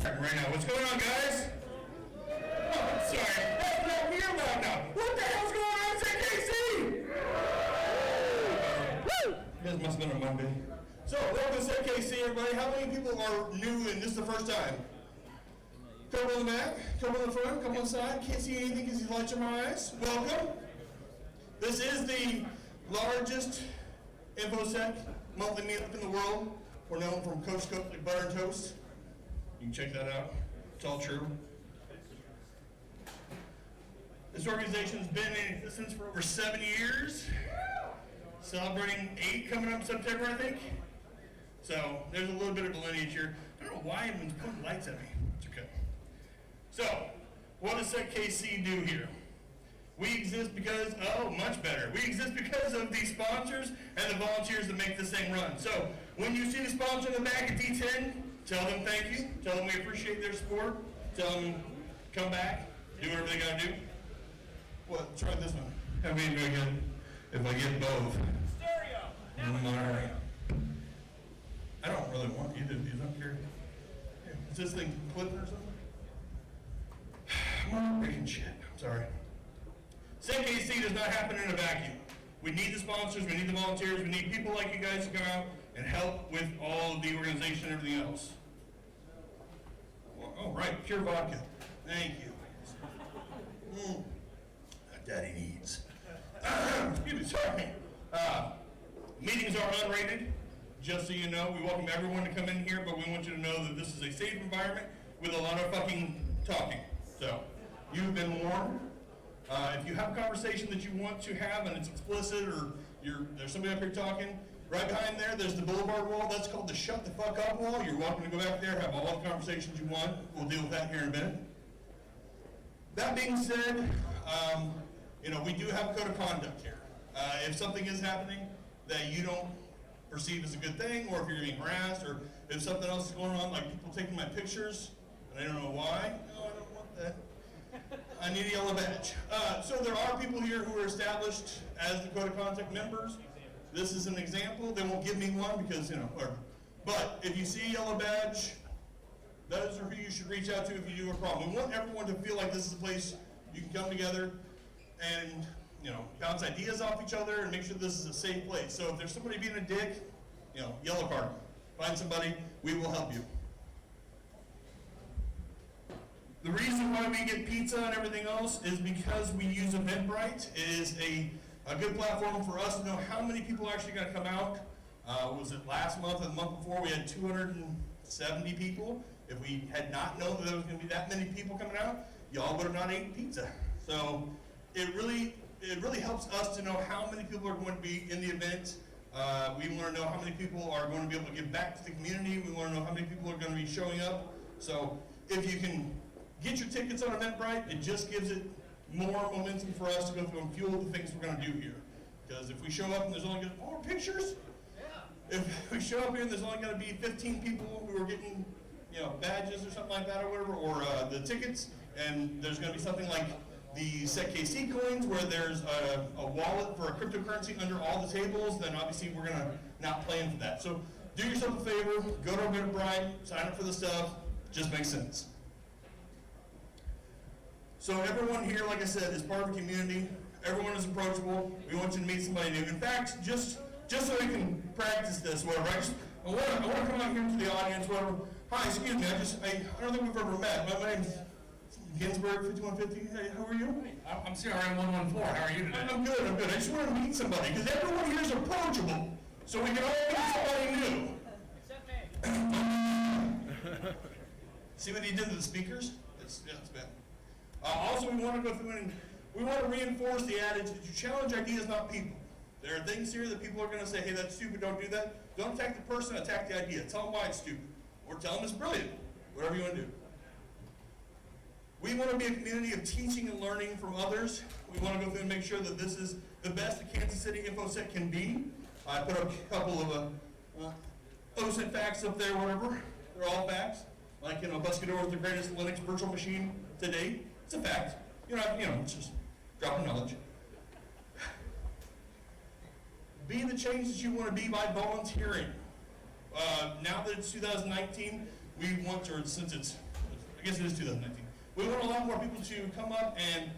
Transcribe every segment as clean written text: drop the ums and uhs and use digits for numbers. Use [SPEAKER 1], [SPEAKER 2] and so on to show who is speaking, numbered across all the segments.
[SPEAKER 1] Right now, what's going on, guys? Oh, I'm sorry, that's not here loud now. What the hell's going on, SecKC? Woo! This must have been a Monday. So, welcome to SecKC, everybody. How many people are new and this is the first time? Couple in the back, couple in the front, couple on the side. Can't see anything because these lights are my eyes. Welcome. This is the largest InfoSec monthly meetup in the world. We're known from coast to coast like butter and toast. You can check that out. It's all true. This organization's been in existence for over 7 years. Celebrating 8 coming up in September, I think. So there's a little bit of a lineage here. I don't know why everyone's putting lights at me. It's okay. So, what does SecKC do here? We exist because, much better. We exist because of the sponsors and the volunteers that make this thing run. So, when you see the sponsor in the back at D10, tell them thank you. Tell them we appreciate their support. Tell them come back, do whatever they gotta do. What? Try this one. I mean, if I get both.
[SPEAKER 2] Stereo. Now stereo.
[SPEAKER 1] I don't really want either of these. I don't care. Is this thing clipping or something? I'm breaking shit. I'm sorry. SecKC does not happen in a vacuum. We need the sponsors, we need the volunteers, we need people like you guys to come out and help with all of the organization and everything else. Well, oh, right, pure vodka. Thank you. Daddy needs. Excuse me, sorry. Meetings are unrated. Just so you know, we welcome everyone to come in here, but we want you to know that this is a safe environment with a lot of fucking talking. So, you've been warned. If you have a conversation that you want to have and it's explicit or there's somebody up here talking, right behind there's the boulevard wall. That's called the shut the fuck up wall. You're welcome to go back there, have all the conversations you want. We'll deal with that here in a minute. That being said, we do have a code of conduct here. If something is happening that you don't perceive as a good thing, or if you're being harassed, or if something else is going on, like people taking my pictures, and I don't know why. No, I don't want that. I need a yellow badge. So there are people here who are established as the code of conduct members. This is an example. They won't give me one because, whatever. But if you see a yellow badge, those are who you should reach out to if you do a problem. We want everyone to feel like this is a place you can come together and, bounce ideas off each other and make sure this is a safe place. So if there's somebody being a dick, yellow card. Find somebody, we will help you. The reason why we get pizza and everything else is because we use Eventbrite. It is a good platform for us to know how many people are actually going to come out. Was it last month or the month before? We had 270 people. If we had not known that there was going to be that many people coming out, y'all would have not eaten pizza. So it really helps us to know how many people are going to be in the event. We want to know how many people are going to be able to give back to the community. We want to know how many people are going to be showing up. So if you can get your tickets on Eventbrite, it just gives it more momentum for us to go through and fuel the things we're going to do here. Because if we show up and there's only going to be more pictures, if we show up here and there's only going to be 15 people who are getting badges or something like that or whatever, or the tickets, and there's going to be something like the SecKC coins where there's a wallet for a cryptocurrency under all the tables, then obviously we're going to not plan for that. So do yourself a favor, go to Eventbrite, sign up for the stuff, just makes sense. So everyone here, like I said, is part of a community. Everyone is approachable. We want you to meet somebody new. In fact, just so we can practice this, whatever, I want to come out here into the audience, whatever. Hi, excuse me, I don't think we've ever met. My name's Ginsburg, 5150. Hey, how are you?
[SPEAKER 2] I'm CRM 114. How are you today?
[SPEAKER 1] I'm good. I just wanted to meet somebody, because everyone here is approachable. So we can all meet somebody new.
[SPEAKER 2] Except me.
[SPEAKER 1] See what he did to the speakers? It's bad. Also, we want to go through and we want to reinforce the adage that you challenge ideas, not people. There are things here that people are going to say, hey, that's stupid, don't do that. Don't attack the person, attack the idea. Tell them why it's stupid. Or tell them it's brilliant. Whatever you want to do. We want to be a community of teaching and learning from others. We want to go through and make sure that this is the best that Kansas City InfoSec can be. I put up a couple of OSET facts up there, whatever. They're all facts. Like, Buscador is the greatest Linux virtual machine to date. It's a fact. It's just dropping knowledge. Be the change that you want to be by volunteering. Now that it's 2019, we want to, since it's I guess it is 2019. We want a lot more people to come up and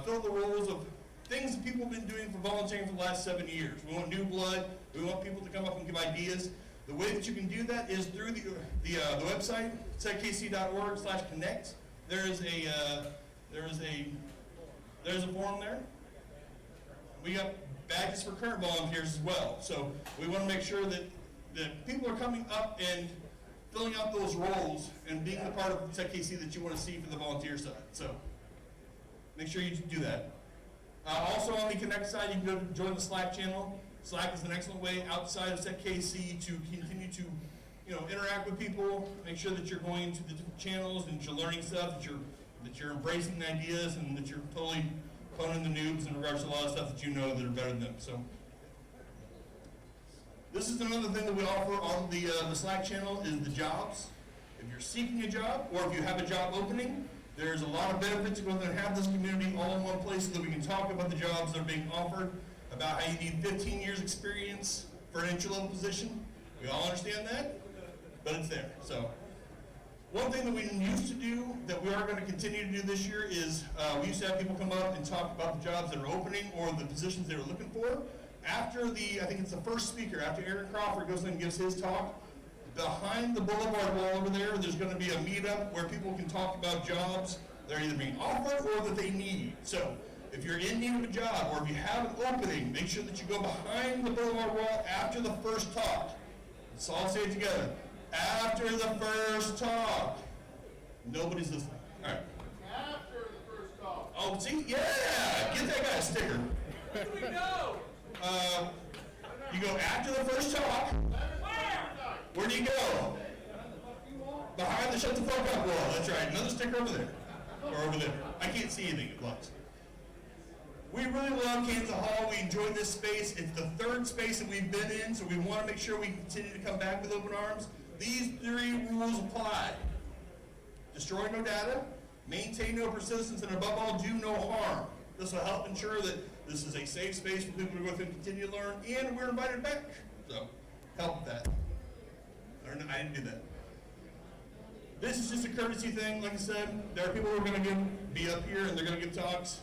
[SPEAKER 1] fill the roles of things that people have been doing for volunteering for the last 7 years. We want new blood. We want people to come up and give ideas. The way that you can do that is through the website, seckc.org/connect. There's a form there. We got badges for current volunteers as well. So we want to make sure that people are coming up and filling out those roles and being the part of SecKC that you want to see for the volunteer side. So make sure you do that. Also on the Connect side, you can go join the Slack channel. Slack is an excellent way outside of SecKC to continue to, interact with people. Make sure that you're going to the different channels and that you're learning stuff, that you're embracing the ideas, and that you're totally phoning the noobs in regards to a lot of stuff that you know that are better than them. So this is another thing that we offer on the Slack channel is the jobs. If you're seeking a job or if you have a job opening, there's a lot of benefits to go and have this community all in one place so that we can talk about the jobs that are being offered, about how you need 15 years experience for an entry-level position. We all understand that, but it's there. So one thing that we used to do that we are going to continue to do this year is we used to have people come up and talk about the jobs that are opening or the positions they were looking for. After I think it's the first speaker, after Aaron Crawford goes in and gives his talk, behind the boulevard wall over there's going to be a meetup where people can talk about jobs that are either being offered or that they need. So if you're in need of a job or if you have an opening, make sure that you go behind the boulevard wall after the first talk. Let's all say it together. After the first talk. Nobody's listening. All right.
[SPEAKER 3] After the first talk.
[SPEAKER 1] Oh, see? Yeah! Get that guy a sticker.
[SPEAKER 2] Where do we go?
[SPEAKER 1] You go after the first talk. Where do you go? Behind the shut the fuck up wall. That's right. Another sticker over there. Or over there. I can't see anything. It blocks. We really love Kansas Hall. We enjoy this space. It's the third space that we've been in, so we want to make sure we continue to come back with open arms. These 3 rules apply. Destroy no data, maintain no persistence, and above all, do no harm. This will help ensure that this is a safe space for people to go through and continue to learn, and we're invited back. So, help with that. I didn't do that. This is just a courtesy thing. Like I said, there are people who are going to be up here, and they're going to give talks.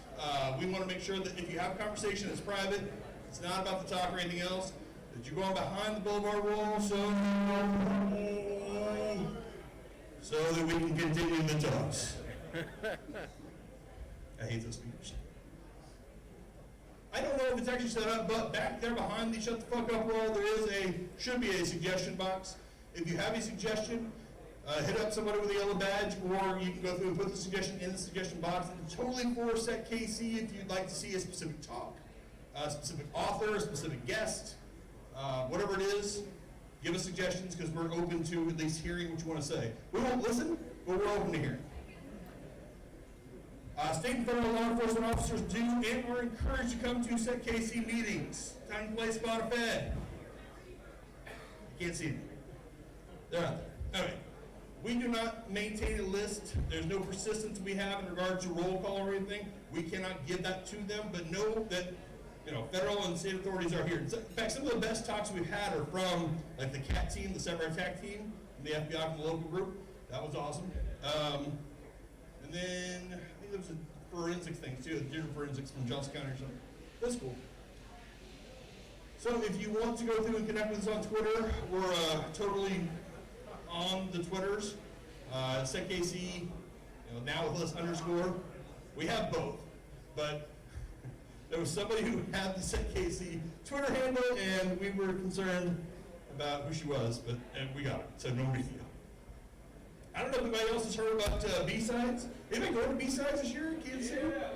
[SPEAKER 1] We want to make sure that if you have a conversation, it's private. It's not about the talk or anything else. That you're going behind the boulevard wall so that we can continue the talks. I hate those speakers. I don't know if it's actually set up, but back there behind the shut the fuck up wall, there should be a suggestion box. If you have a suggestion, hit up somebody with a yellow badge, or you can go through and put the suggestion in the suggestion box. It's totally for SecKC if you'd like to see a specific talk, a specific author, a specific guest, whatever it is. Give us suggestions because we're open to at least hearing what you want to say. We won't listen, but we're open to hearing. State and federal law enforcement officers do and are encouraged to come to SecKC meetings. Time, place, spot, fed. Can't see them. They're out there. Okay. We do not maintain a list. There's no persistence we have in regards to roll call or anything. We cannot give that to them, but know that federal and state authorities are here. In fact, some of the best talks we've had are from like the CAT team, the cyber attack team, and the FBI from the local group. That was awesome. And then I think there was a forensics thing too, the digital forensics from Johnson County or something. That's cool. So if you want to go through and connect with us on Twitter, we're totally on the Twitters. SecKC, now with us _. We have both, but there was somebody who had the SecKC Twitter handle, and we were concerned about who she was, but we got it, so no big deal. I don't know if anybody else has heard about B-Sides. Anybody going to B-Sides this year in Kansas City? Yeah.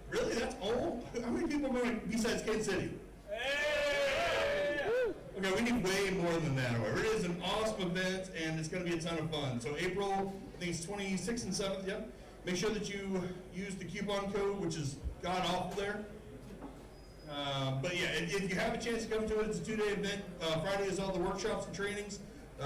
[SPEAKER 1] Really? That's all? How many people are going to B-Sides Kansas City? Okay, we need way more than that. However, it is an awesome event, and it's going to be a ton of fun. So April, I think it's 26th and 7th, yep. Make sure that you use the coupon code, which is god-awful there. But yeah, if you have a chance to come to it, it's a 2-day event. Friday is all the workshops and trainings.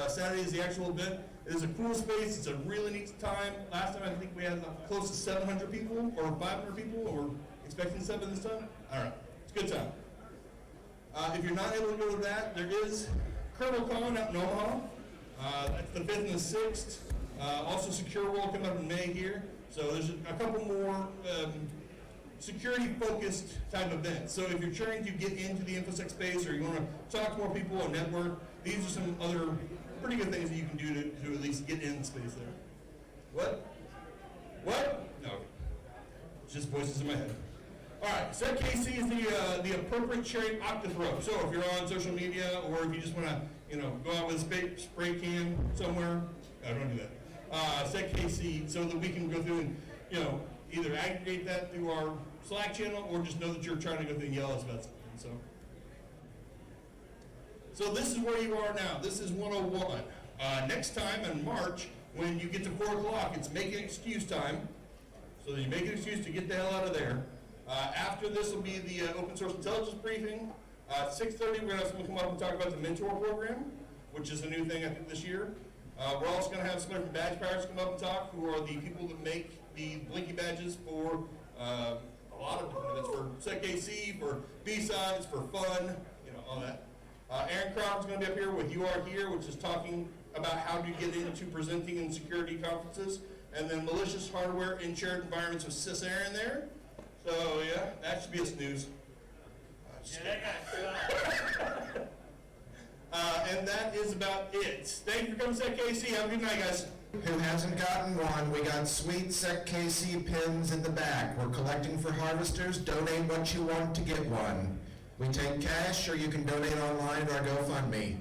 [SPEAKER 1] Saturday is the actual event. It is a cool space. It's a really neat time. Last time I think we had close to 700 people or 500 people, or we're expecting 7 this time. All right, it's a good time. If you're not able to go to that, there is Colonel Con out in Omaha. That's the 5th and the 6th. Also, Secure World coming up in May here. So there's a couple more security-focused type events. So if you're trying to get into the InfoSec space or you want to talk to more people and network, these are some other pretty good things that you can do to at least get in the space there. What? What? No. It's just voices in my head. All right, SecKC is the appropriate sharing octathrow. So if you're on social media or if you just want to, go out with a spray can somewhere, no, don't do that. SecKC, so that we can go through and, either aggregate that through our Slack channel or just know that you're trying to go through and yell at us about something. So this is where you are now. This is 101. Next time in March, when you get to 4 o'clock, it's make an excuse time. So that you make an excuse to get the hell out of there. After this will be the open source intelligence briefing. At 6:30, we're going to have someone come up and talk about the mentor program, which is a new thing I think this year. We're also going to have someone from Badge Pirates come up and talk, who are the people that make the Blinky badges for a lot of different events, for SecKC, for B-Sides, for fun, all that. Aaron Crowder's going to be up here with You Are Here, which is talking about how to get into presenting in security conferences. And then malicious hardware in shared environments with Sis Aaron there. So yeah, that should be a snooze. And that is about it. Thank you for coming to SecKC. Have a good night, guys.
[SPEAKER 4] Who hasn't gotten one? We got sweet SecKC pins in the back. We're collecting for harvesters. Donate what you want to get one. We take cash, or you can donate online to our GoFundMe.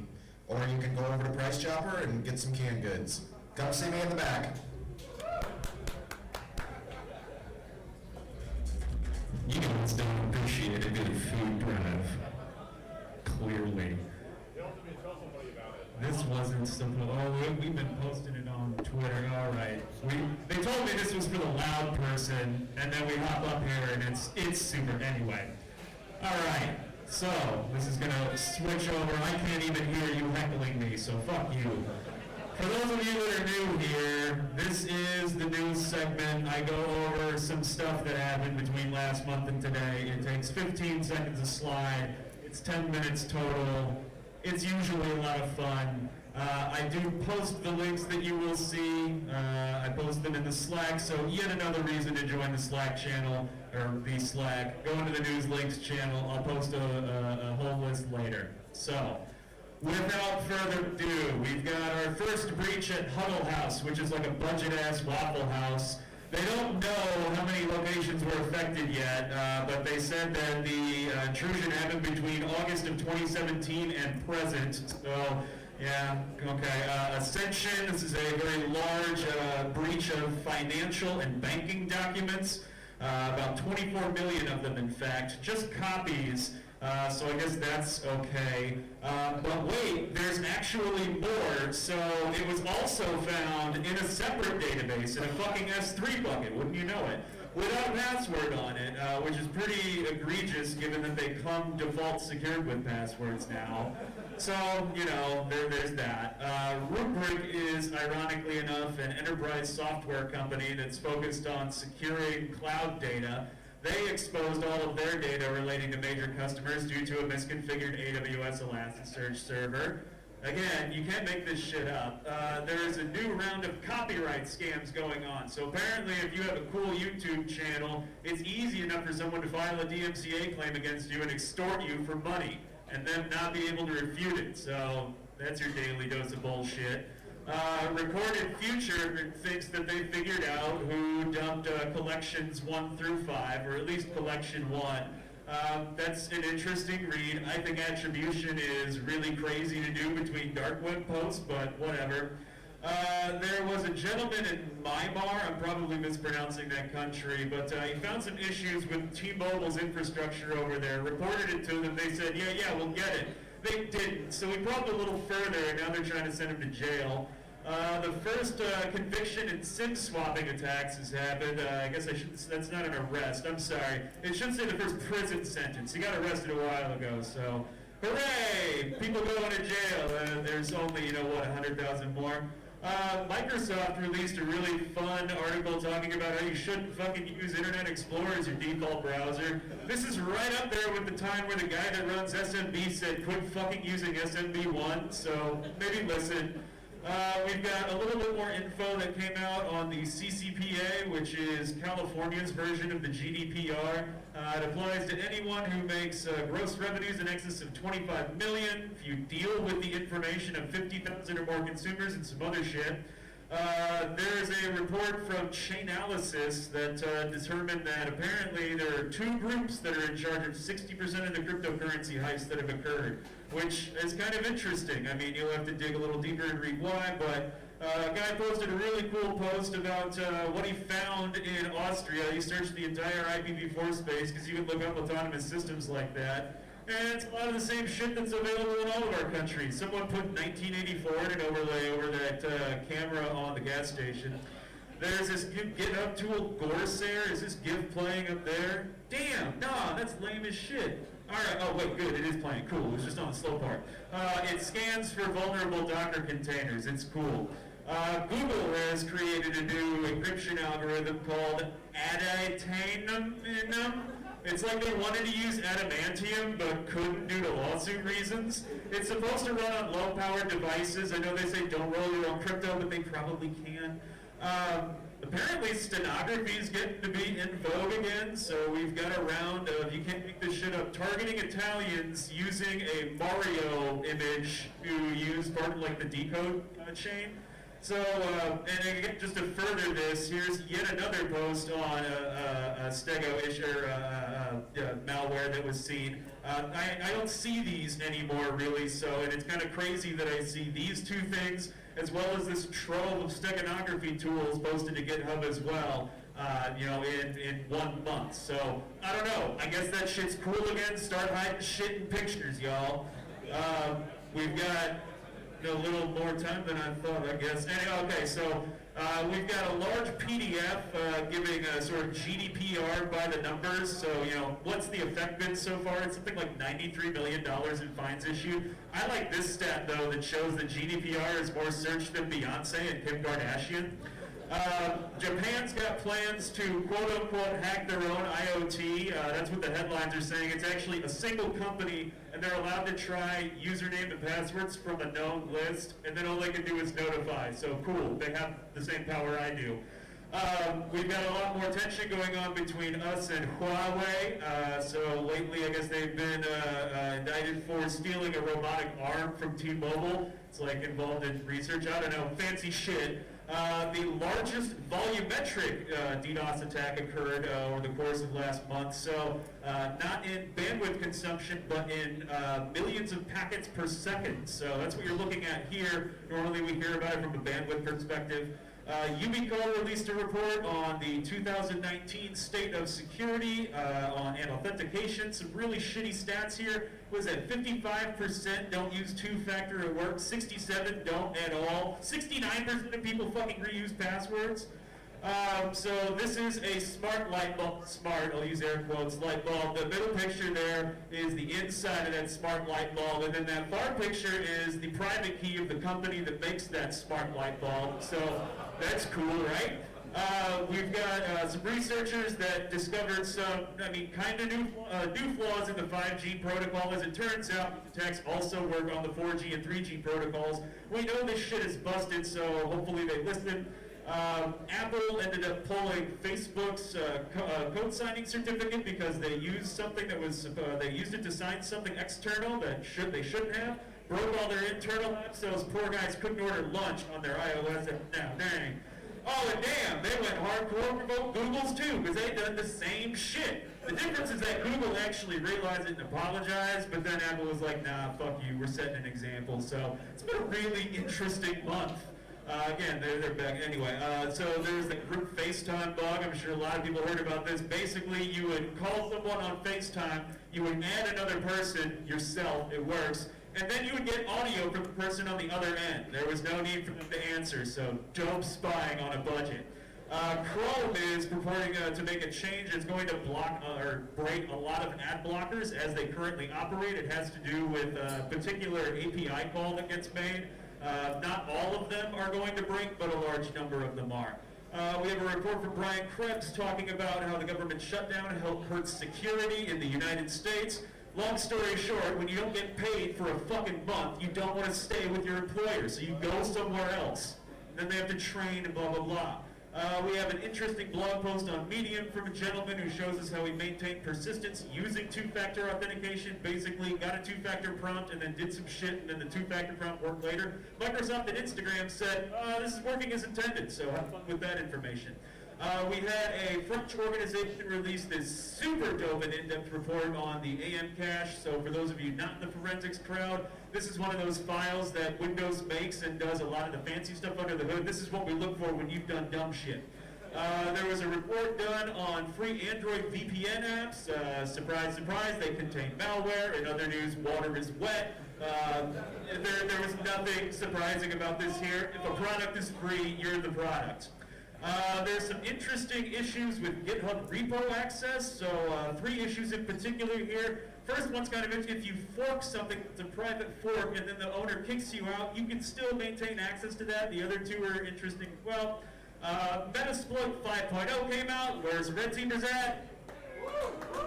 [SPEAKER 4] Or you can go over to Price Chopper and get some canned goods. Come see me in the back.
[SPEAKER 5] You guys don't appreciate a good food drive. Clearly. This wasn't simple. Oh, we've been posting it on Twitter. All right. They told me this was for the loud person, and then we hop up here, and it's super. Anyway. All right. So this is gonna switch over. I can't even hear you heckling me, so fuck you. For those of you that are new here, this is the news segment. I go over some stuff that happened between last month and today. It takes 15 seconds a slide. It's 10 minutes total. It's usually a lot of fun. I do post the links that you will see. I post them in the Slack, so yet another reason to join the Slack channel, or the Slack. Go into the news links channel. I'll post a whole list later. So, without further ado, we've got our first breach at Huddle House, which is like a budget-ass Waffle House. They don't know how many locations were affected yet, but they said that the intrusion happened between August of 2017 and present. So, yeah, okay. Ascension, this is a very large breach of financial and banking documents. About 24 million of them, in fact, just copies. So I guess that's okay. But wait, there's actually more. So it was also found in a separate database, in a fucking S3 bucket, wouldn't you know it? Without password on it, which is pretty egregious given that they come default secured with passwords now. So, there's that. Rubrik is, ironically enough, an enterprise software company that's focused on securing cloud data. They exposed all of their data relating to major customers due to a misconfigured AWS Elasticsearch server. Again, you can't make this shit up. There is a new round of copyright scams going on. So apparently if you have a cool YouTube channel, it's easy enough for someone to file a DMCA claim against you and extort you for money, and then not be able to refute it. So that's your daily dose of bullshit. Recorded Future thinks that they figured out who dumped collections 1 through 5, or at least collection 1. That's an interesting read. I think attribution is really crazy to do between dark web posts, but whatever. There was a gentleman in Myanmar, I'm probably mispronouncing that country, but he found some issues with T-Mobile's infrastructure over there, reported it to them, they said, yeah, we'll get it. They didn't, so we probed a little further, and now they're trying to send him to jail. The first conviction in SIM swapping attacks has happened. I guess that's not an arrest, I'm sorry. It should say the first prison sentence. He got arrested a while ago, so hooray! People going to jail. There's only, 100,000 more. Microsoft released a really fun article talking about how you shouldn't fucking use Internet Explorer as your default browser. This is right up there with the time where the guy that runs SMB said quit fucking using SMB1, so maybe listen. We've got a little bit more info that came out on the CCPA, which is California's version of the GDPR. It applies to anyone who makes gross revenues in excess of 25 million. If you deal with the information of 50,000 or more consumers and some other shit. There is a report from Chainalysis that determined that apparently there are two groups that are in charge of 60% of the cryptocurrency heists that have occurred, which is kind of interesting. I mean, you'll have to dig a little deeper and read why, but a guy posted a really cool post about what he found in Austria. He searched the entire IPv4 space because you can look up autonomous systems like that. And it's a lot of the same shit that's available in all of our countries. Someone put 1984 in an overlay over that camera on the gas station. There's this GitHub tool, Gorsair. Is this GIF playing up there? Damn, nah, that's lame as shit. Alright, oh wait, good, it is playing. Cool, it was just on the slow part. It scans for vulnerable Docker containers. It's cool. Google has created a new encryption algorithm called adamantium. It's like they wanted to use adamantium, but couldn't due to lawsuit reasons. It's supposed to run on low-powered devices. I know they say don't roll your own crypto, but they probably can. Apparently, stenography is getting to be in vogue again, so we've got a round of, you can't make this shit up, targeting Italians using a Mario image who use part of like the decode chain. So, and again, just to further this, here's yet another post on a Stego-ish malware that was seen. I don't see these anymore, really, so, and it's kind of crazy that I see these two things, as well as this trove of steganography tools posted to GitHub as well, you know, in 1 month. So, I don't know. I guess that shit's cool again. Start hiding shit in pictures, y'all. We've got a little more time than I thought, I guess. Anyway, okay, so we've got a large PDF giving a sort of GDPR by the numbers. So, you know, what's the effect been so far? It's something like $93 million in fines issued. I like this stat, though, that shows that GDPR is more searched than Beyonce and Kim Kardashian. Japan's got plans to quote-unquote hack their own IoT. That's what the headlines are saying. It's actually a single company, and they're allowed to try username and passwords from a known list, and then all they can do is notify. So cool, they have the same power I do. We've got a lot more tension going on between us and Huawei. So lately, I guess they've been indicted for stealing a robotic arm from T-Mobile. It's like involved in research. I don't know, fancy shit. The largest volumetric DDoS attack occurred over the course of last month. So not in bandwidth consumption, but in millions of packets per second. So that's what you're looking at here. Normally we hear about it from a bandwidth perspective. Ubico released a report on the 2019 state of security and authentication. Some really shitty stats here. Was that 55% don't use two-factor at work, 67% don't at all, 69% of people fucking reuse passwords. So this is a smart light bulb, smart, I'll use air quotes, light bulb. The middle picture there is the inside of that smart light bulb, and then that far picture is the private key of the company that makes that smart light bulb. So that's cool, right? We've got some researchers that discovered some, kind of new flaws in the 5G protocol. As it turns out, attacks also work on the 4G and 3G protocols. We know this shit is busted, so hopefully they listen. Apple ended up pulling Facebook's code signing certificate because they used something that was, they used it to sign something external that they shouldn't have. Broke all their internal apps, so those poor guys couldn't order lunch on their iOS. Now, dang. Oh, and damn, they went hardcore for Google's too, because they done the same shit. The difference is that Google actually realized it and apologized, but then Apple was like, nah, fuck you, we're setting an example. So it's been a really interesting month. Again, they're back. Anyway, so there's the group FaceTime bug. I'm sure a lot of people heard about this. Basically, you would call someone on FaceTime, you would add another person, yourself, it works, and then you would get audio from the person on the other end. There was no need for them to answer, so dope spying on a budget. Chrome is purporting to make a change. It's going to block or break a lot of ad blockers as they currently operate. It has to do with a particular API call that gets made. Not all of them are going to break, but a large number of them are. We have a report from Brian Krebs talking about how the government shutdown helped hurt security in the United States. Long story short, when you don't get paid for a fucking month, you don't want to stay with your employer, so you go somewhere else. Then they have to train and blah, blah, blah. We have an interesting blog post on Medium from a gentleman who shows us how he maintained persistence using two-factor authentication. Basically, got a two-factor prompt and then did some shit, and then the two-factor prompt worked later. Microsoft and Instagram said, this is working as intended, so have fun with that information. We had a French organization release this super dope and in-depth report on the AM cache. So for those of you not in the forensics crowd, this is one of those files that Windows makes and does a lot of the fancy stuff under the hood. This is what we look for when you've done dumb shit. There was a report done on free Android VPN apps. Surprise, surprise, they contain malware. In other news, water is wet. There was nothing surprising about this here. If a product is free, you're the product. There's some interesting issues with GitHub repo access, so 3 issues in particular here. First one's kind of interesting. If you fork something that's a private fork and then the owner kicks you out, you can still maintain access to that. The other 2 are interesting. Well, Metasploit 5.0 came out. Where's the red teamers at?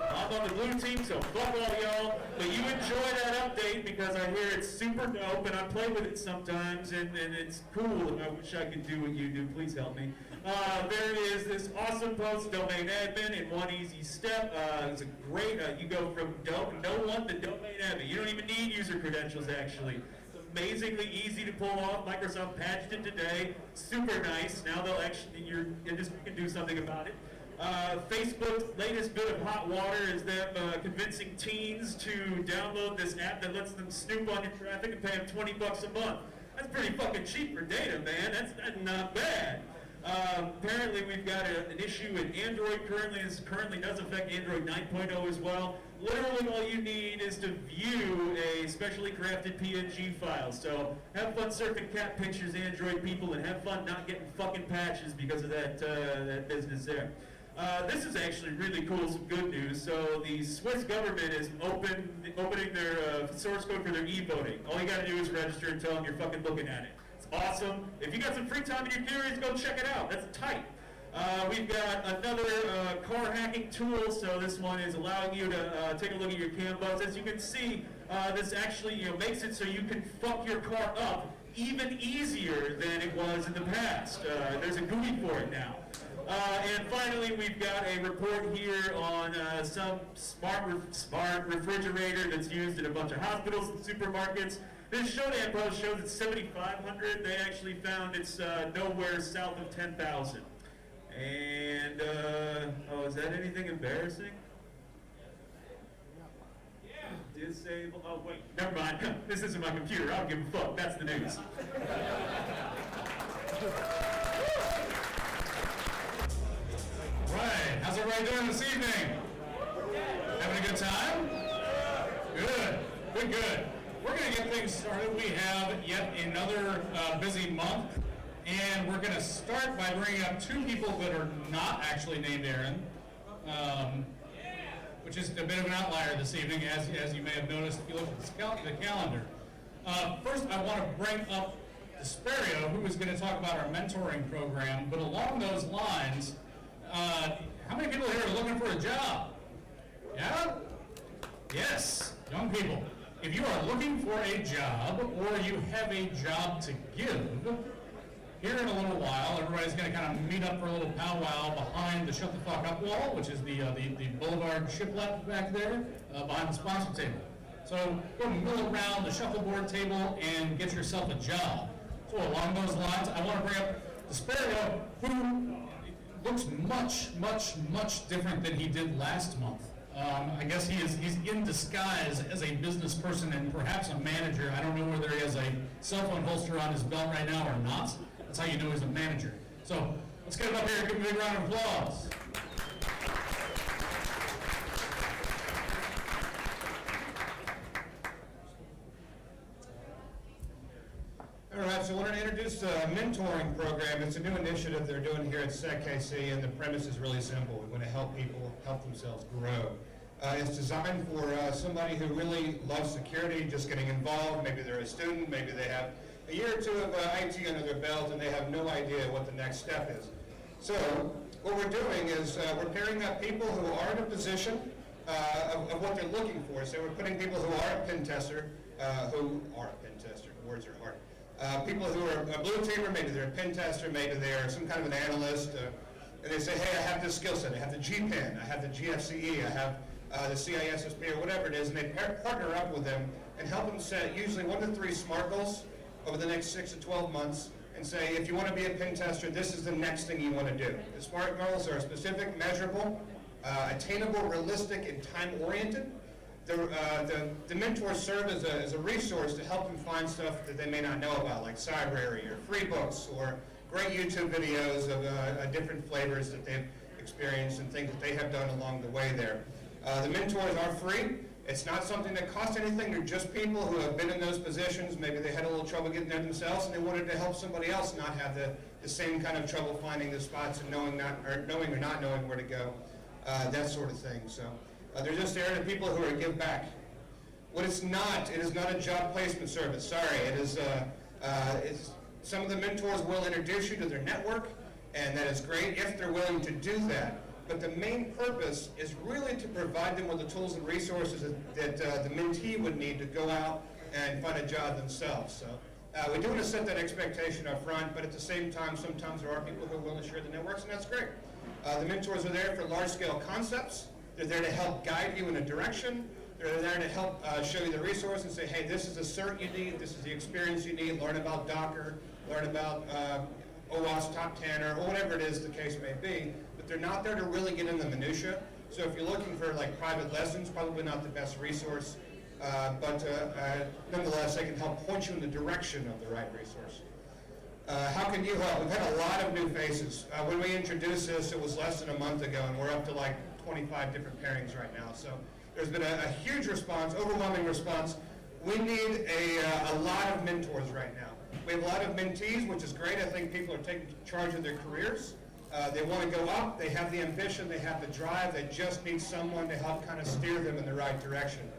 [SPEAKER 5] I'm on the blue team, so fuck all y'all. But you enjoy that update because I hear it's super dope and I play with it sometimes and it's cool and I wish I could do what you do. Please help me. There is this awesome post, domain admin in one easy step. It's a great, you go from no one to domain admin. You don't even need user credentials actually. It's amazingly easy to pull off. Microsoft patched it today. Super nice. Now they'll actually, your industry can do something about it. Facebook's latest bit of hot water is them convincing teens to download this app that lets them snoop on your traffic and pay them $20 a month. That's pretty fucking cheap for data, man. That's not bad. Apparently we've got an issue with Android currently. This currently does affect Android 9.0 as well. Literally all you need is to view a specially crafted PNG file. So have fun surfing cat pictures, Android people, and have fun not getting fucking patches because of that business there. This is actually really cool, some good news. So the Swiss government is opening their source code for their e-voting. All you gotta do is register and tell them you're fucking looking at it. It's awesome. If you got some free time and you're curious, go check it out. That's tight. We've got another car hacking tool. So this one is allowing you to take a look at your CAN bus. As you can see, this actually makes it so you can fuck your car up even easier than it was in the past. There's a GUI for it now. And finally, we've got a report here on some smart refrigerator that's used in a bunch of hospitals and supermarkets. This Shodan post shows it's 7,500. They actually found it's nowhere south of 10,000. And, is that anything embarrassing? Disable, oh wait, never mind. This isn't my computer, I don't give a fuck. That's the news.
[SPEAKER 2] Right, how's everybody doing this evening? Having a good time? Good. We're going to get things started. We have yet another busy month, and we're going to start by bringing up 2 people that are not actually named Aaron, which is a bit of an outlier this evening, as you may have noticed if you look at the calendar. First, I want to bring up Desperio, who is going to talk about our mentoring program, but along those lines, how many people here are looking for a job? Yeah? Yes, young people. If you are looking for a job or you have a job to give, here in a little while, everybody's going to kind of meet up for a little powwow behind the Shut the Fuck Up wall, which is the Boulevard shiplap back there behind the sponsor table. So go mill around the shuffleboard table and get yourself a job. So along those lines, I want to bring up Desperio, who looks much different than he did last month. I guess he's in disguise as a business person and perhaps a manager. I don't know whether he has a cell phone holster on his belt right now or not. That's how you know he's a manager. So let's get him up here and give him a big round of applause.
[SPEAKER 6] All right, so I want to introduce a mentoring program. It's a new initiative they're doing here at SecKC, and the premise is really simple. We want to help people help themselves grow. It's designed for somebody who really loves security, just getting involved. Maybe they're a student, maybe they have a year or 2 of IT under their belt, and they have no idea what the next step is. So what we're doing is we're pairing up people who are in a position of what they're looking for. So we're putting people who are a pen tester, words are hard. People who are a blue teamer, maybe they're a pen tester, maybe they're some kind of an analyst, and they say, hey, I have this skill set. I have the GPen, I have the GFCE, I have the CISSP, or whatever it is, and they partner up with them and help them set usually 1 to 3 SMART goals over the next 6 to 12 months, and say, if you want to be a pen tester, this is the next thing you want to do. The SMART goals are specific, measurable, attainable, realistic, and time-oriented. The mentors serve as a resource to help them find stuff that they may not know about, like Cybrary or free books or great YouTube videos of different flavors that they've experienced and things that they have done along the way there. The mentors are free. It's not something that costs anything. They're just people who have been in those positions. Maybe they had a little trouble getting there themselves, and they wanted to help somebody else not have the same kind of trouble finding the spots and knowing or not knowing where to go, that sort of thing. So they're just there to people who are give back. What it's not, it is not a job placement service. Sorry, it is. Some of the mentors will introduce you to their network, and that is great if they're willing to do that. But the main purpose is really to provide them with the tools and resources that the mentee would need to go out and find a job themselves. So we do want to set that expectation up front, but at the same time, sometimes there are people who are willing to share the networks, and that's great. The mentors are there for large-scale concepts. They're there to help guide you in a direction. They're there to help show you the resource and say, hey, this is the cert you need, this is the experience you need, learn about Docker, learn about OWASP Top 10, or whatever it is the case may be. But they're not there to really get in the minutia. So if you're looking for like private lessons, probably not the best resource. But nonetheless, they can help point you in the direction of the right resource. How can you help? We've had a lot of new faces. When we introduced this, it was less than a month ago, and we're up to like 25 different pairings right now. So there's been a huge response, overwhelming response. We need a lot of mentors right now. We have a lot of mentees, which is great. I think people are taking charge of their careers. They want to go up. They have the ambition. They have the drive. They just need someone to help kind of steer them in the right direction.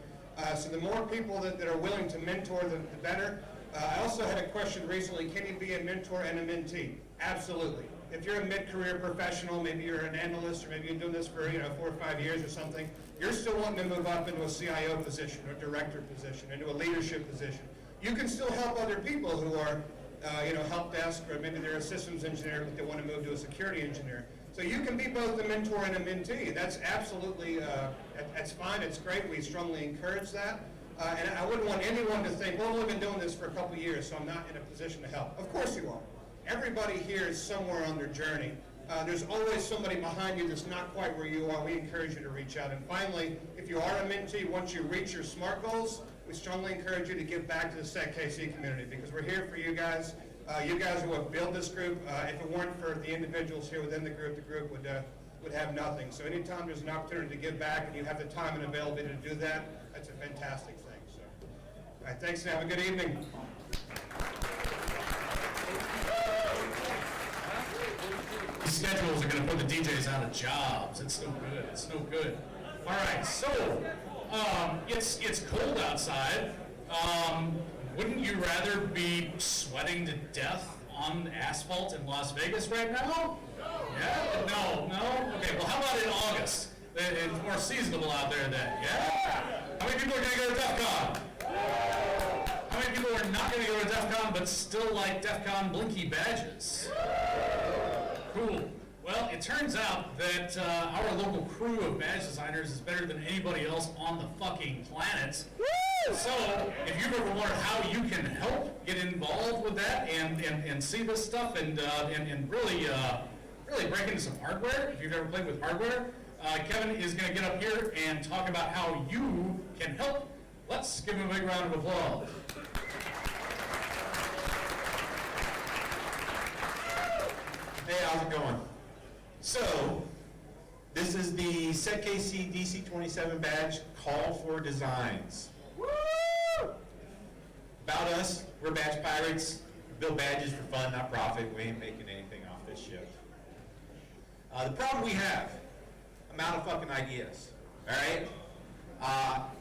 [SPEAKER 6] So the more people that are willing to mentor, the better. I also had a question recently, can you be a mentor and a mentee? Absolutely. If you're a mid-career professional, maybe you're an analyst, or maybe you're doing this for 4 or 5 years or something, you're still wanting to move up into a CIO position or director position, into a leadership position. You can still help other people who are help desk, or maybe they're a systems engineer, but they want to move to a security engineer. So you can be both a mentor and a mentee. That's absolutely, that's fine, it's great, we strongly encourage that. And I wouldn't want anyone to think, well, we've been doing this for a couple years, so I'm not in a position to help. Of course you are. Everybody here is somewhere on their journey. There's always somebody behind you that's not quite where you are. We encourage you to reach out. And finally, if you are a mentee, once you reach your SMART goals, we strongly encourage you to give back to the SecKC community, because we're here for you guys. You guys who have built this group. If it weren't for the individuals here within the group would have nothing. So anytime there's an opportunity to give back and you have the time and availability to do that, that's a fantastic thing. So, all right, thanks and have a good evening.
[SPEAKER 2] These schedules are going to put the DJs out of jobs. It's no good. It's no good. All right, so it's cold outside. Wouldn't you rather be sweating to death on asphalt in Las Vegas right now? Yeah? No? Okay, well, how about in August? It's more seasonable out there then. Yeah? How many people are going to go to DEF CON? How many people are not going to go to DEF CON but still like DEF CON blinky badges? Cool. Well, it turns out that our local crew of badge designers is better than anybody else on the fucking planet. So, if you've ever wondered how you can help get involved with that and see this stuff and really break into some hardware, if you've ever played with hardware, Kevin is going to get up here and talk about how you can help. Let's give him a big round of applause.
[SPEAKER 7] Hey, how's it going? So, this is the SecKC DC27 badge call for designs. Woo! About us, we're badge pirates. We build badges for fun, not profit. We ain't making anything off this shit. The problem we have, amount of fucking ideas, all right?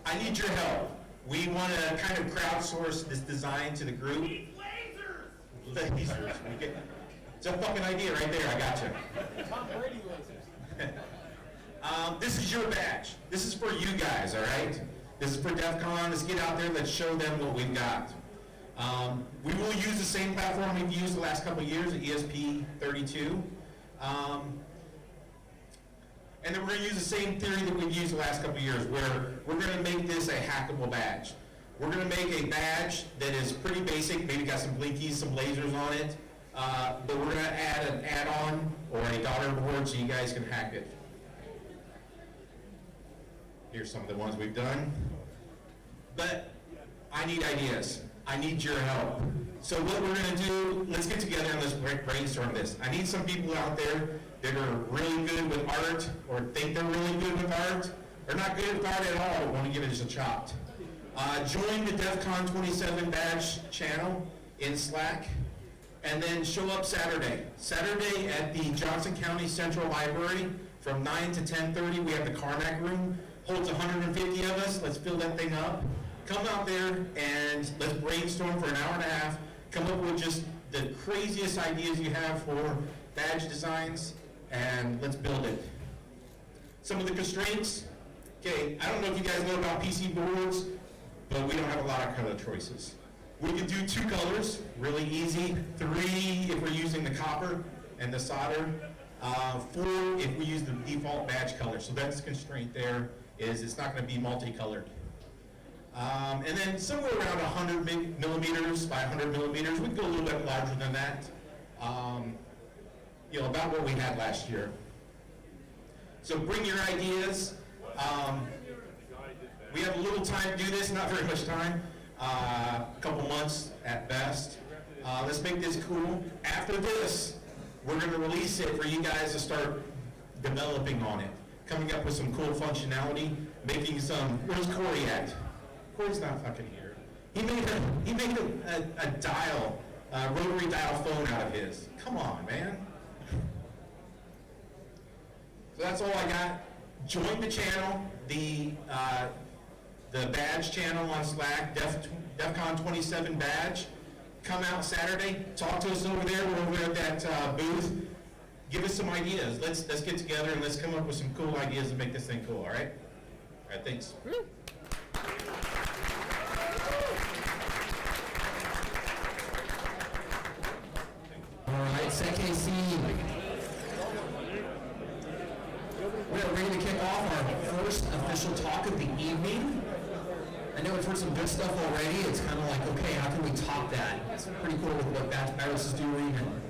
[SPEAKER 7] I need your help. We want to kind of crowdsource this design to the group. Lasers. It's a fucking idea right there. I got you. This is your badge. This is for you guys, all right? This is for DEF CON. Let's get out there. Let's show them what we've got. We will use the same platform we've used the last couple of years at ESP32. And then we're going to use the same theory that we've used the last couple of years, where we're going to make this a hackable badge. We're going to make a badge that is pretty basic, maybe got some blinkies, some lasers on it, but we're going to add an add-on or a daughter board so you guys can hack it. Here's some of the ones we've done. But I need ideas. I need your help. So what we're going to do, let's get together and let's brainstorm this. I need some people out there that are really good with art or think they're really good with art or not good with art at all but want to give it just a shot. Join the DEF CON 27 badge channel in Slack and then show up Saturday. Saturday at the Johnson County Central Library from 9 to 10:30. We have the Carmack room. Holds 150 of us. Let's fill that thing up. Come out there and let's brainstorm for an hour and a half. Come up with just the craziest ideas you have for badge designs, and let's build it. Some of the constraints. Okay, I don't know if you guys know about PC boards, but we don't have a lot of color choices. We can do 2 colors, really easy. 3 if we're using the copper and the solder. 4 if we use the default badge color. So that's the constraint there, is it's not going to be multicolored. And then somewhere around 100 millimeters by 100 millimeters. We can go a little bit larger than that. You know, about what we had last year. So bring your ideas. We have a little time to do this, not very much time. A couple months at best. Let's make this cool. After this, we're going to release it for you guys to start developing on it. Coming up with some cool functionality, making some, where's Corey at? Corey's not fucking here. He made a dial, rotary dial phone out of his. Come on, man. So that's all I got. Join the channel, the badge channel on Slack, DEF CON 27 badge. Come out Saturday, talk to us over there. We're over at that booth. Give us some ideas. Let's get together and let's come up with some cool ideas to make this thing cool, all right? All right, thanks.
[SPEAKER 4] All right, SecKC. We are ready to kick off our first official talk of the evening. I know we've heard some good stuff already. It's kind of like, okay, how can we top that? It's pretty cool with what Batch Pirates is doing and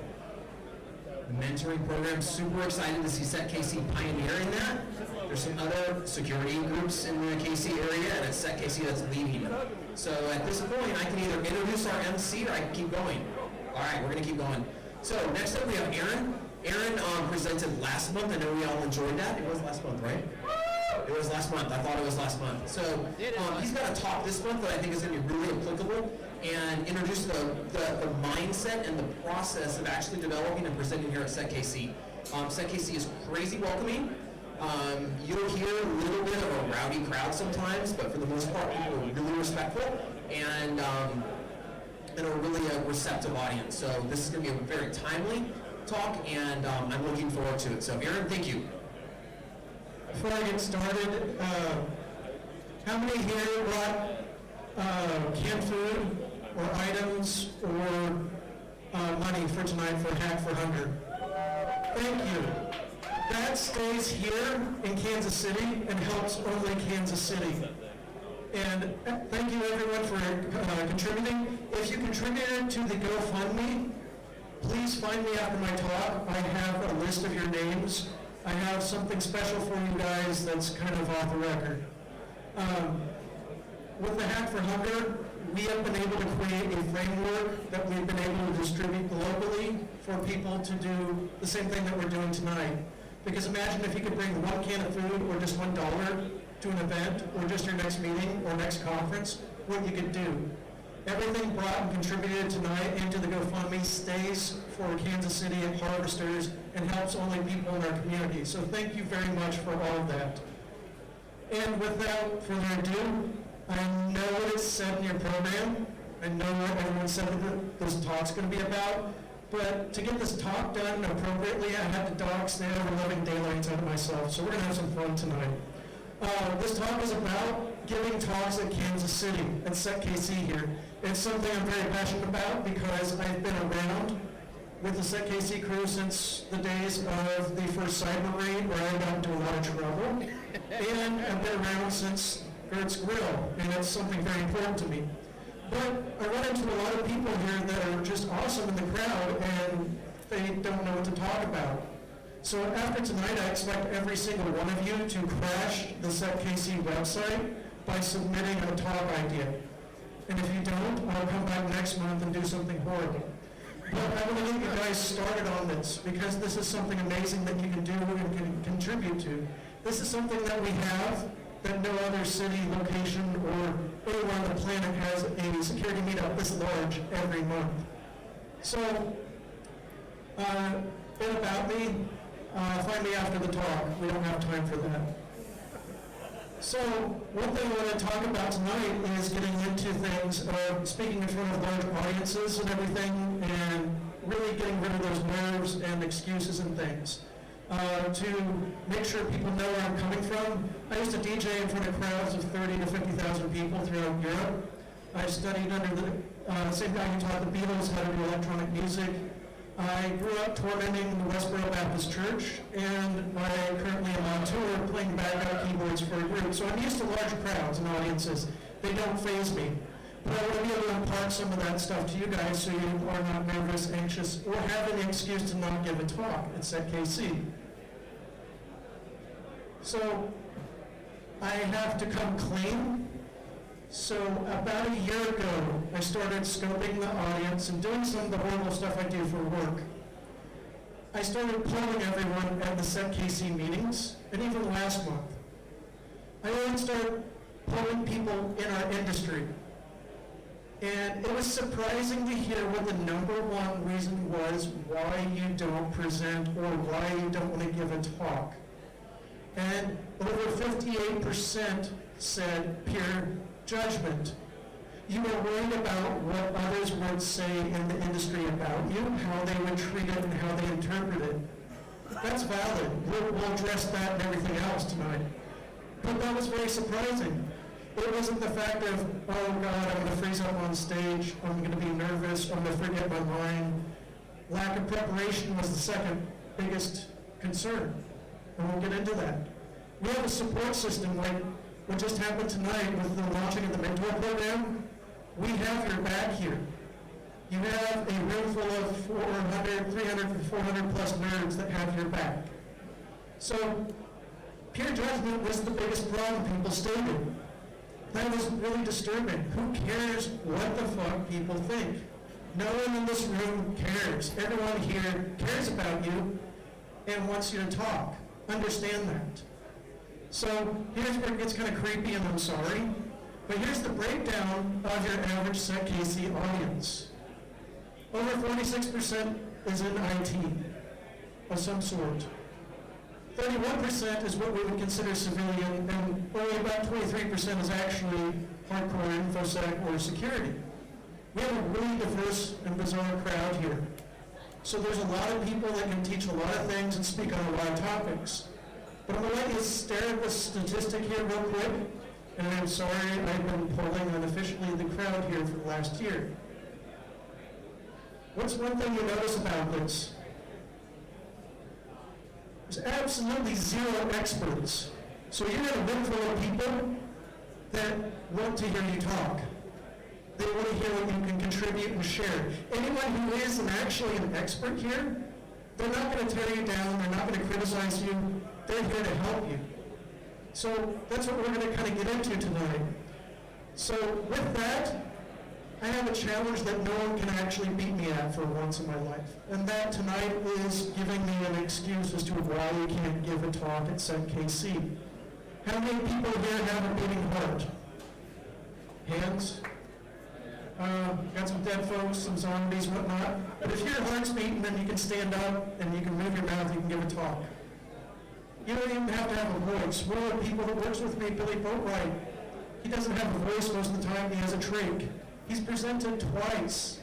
[SPEAKER 4] the mentoring program. Super excited to see SecKC pioneering that. There's some other security groups in the KC area, and it's SecKC that's leading. So at this point, I can either introduce our MC or I can keep going. All right, we're going to keep going. So next up we have Aaron. Aaron presented last month. I know we all enjoyed that. It was last month, right? It was last month. I thought it was last month. So he's got a talk this month that I think is going to be really applicable and introduce the mindset and the process of actually developing and presenting here at SecKC. SecKC is crazy welcoming. You'll hear a little bit of a rowdy crowd sometimes, but for the most part, people are really respectful and a really receptive audience. So this is going to be a very timely talk, and I'm looking forward to it. So Aaron, thank you.
[SPEAKER 8] Before I get started, how many here brought canned food or items or money for tonight for Hack for Hunger? Thank you. That stays here in Kansas City and helps only Kansas City. And thank you everyone for contributing. If you contributed to the GoFundMe, please find me after my talk. I have a list of your names. I have something special for you guys that's kind of off the record. With the Hack for Hunger, we have been able to create a framework that we've been able to distribute globally for people to do the same thing that we're doing tonight. Because imagine if you could bring 1 can of food or just $1 to an event or just your next meeting or next conference, what you could do. Everything brought and contributed tonight into the GoFundMe stays for Kansas City and harvesters and helps only people in our community. So thank you very much for all of that. And without further ado, I know what it's said in your program. I know what everyone said that this talk's going to be about. But to get this talk done appropriately, I had to dox the ever-loving daylights out of myself, so we're going to have some fun tonight. This talk is about giving talks at Kansas City, at SecKC here. It's something I'm very passionate about because I've been around with the SecKC crew since the days of the first cyber raid where I got into a lot of trouble. And I've been around since Gert's Grill, and it's something very important to me. But I run into a lot of people here that are just awesome in the crowd, and they don't know what to talk about. So after tonight, I expect every single one of you to crash the SecKC website by submitting a talk idea. And if you don't, I'll come back next month and do something horrible. But I want to get you guys started on this, because this is something amazing that you can do and can contribute to. This is something that we have that no other city, location, or anywhere on the planet has a security meetup this large every month. So, a bit about me. Find me after the talk. We don't have time for that. So, one thing I want to talk about tonight is getting into things, speaking in front of large audiences and everything, and really getting rid of those nerves and excuses and things. To make sure people know where I'm coming from. I used to DJ in front of crowds of 30 to 50,000 people throughout Europe. I studied under the same guy who taught the Beatles how to do electronic music. I grew up tormenting the Westboro Baptist Church, and I currently am on tour playing backup keyboards for a group. So I'm used to large crowds and audiences. They don't faze me. But I want to be able to impart some of that stuff to you guys so you are not nervous, anxious, or have an excuse to not give a talk at SecKC. So I have to come clean. So about a year ago, I started scoping the audience and doing some of the horrible stuff I do for work. I started polling everyone at the SecKC meetings, and even last month. I even started polling people in our industry. And it was surprising to hear what the number one reason was why you don't present or why you don't want to give a talk. And over 58% said peer judgment. You were worried about what others would say in the industry about you, how they would treat it and how they interpret it. That's valid. We'll address that and everything else tonight. But that was very surprising. It wasn't the fact of, oh God, I'm going to freeze up on stage, I'm going to be nervous, I'm going to forget my line. Lack of preparation was the second biggest concern, and we'll get into that. We have a support system like what just happened tonight with the launching of the mentor program. We have your back here. You have a room full of 400, 300, 400 plus nerds that have your back. So peer judgment was the biggest problem people stated. That was really disturbing. Who cares what the fuck people think? No one in this room cares. Everyone here cares about you and wants you to talk. Understand that. So here's where it gets kind of creepy, and I'm sorry, but here's the breakdown of your average SecKC audience. Over 46% is in IT of some sort. 31% is what we would consider civilian, and only about 23% is actually hardcore InfoSec or security. We have a really diverse and bizarre crowd here. So there's a lot of people that can teach a lot of things and speak on a lot of topics. But I'm going to let you stare at the statistic here real quick, and I'm sorry I've been polling unofficially the crowd here for the last year. What's one thing you notice about this? There's absolutely zero experts. So you're in a room full of people that want to hear you talk. They want to hear what you can contribute and share. Anyone who is actually an expert here, they're not going to tear you down, they're not going to criticize you, they're here to help you. So that's what we're going to kind of get into tonight. So with that, I have a challenge that no one can actually beat me at for once in my life. And that tonight is giving me an excuse as to why you can't give a talk at SecKC. How many people here have a beating heart? Hands? Got some dead folks, some zombies, whatnot. But if your heart's beating, then you can stand up and you can move your mouth, you can give a talk. You don't even have to have a voice. One of the people that works with me, Billy Boatwright, he doesn't have a voice most of the time, he has a trach. He's presented twice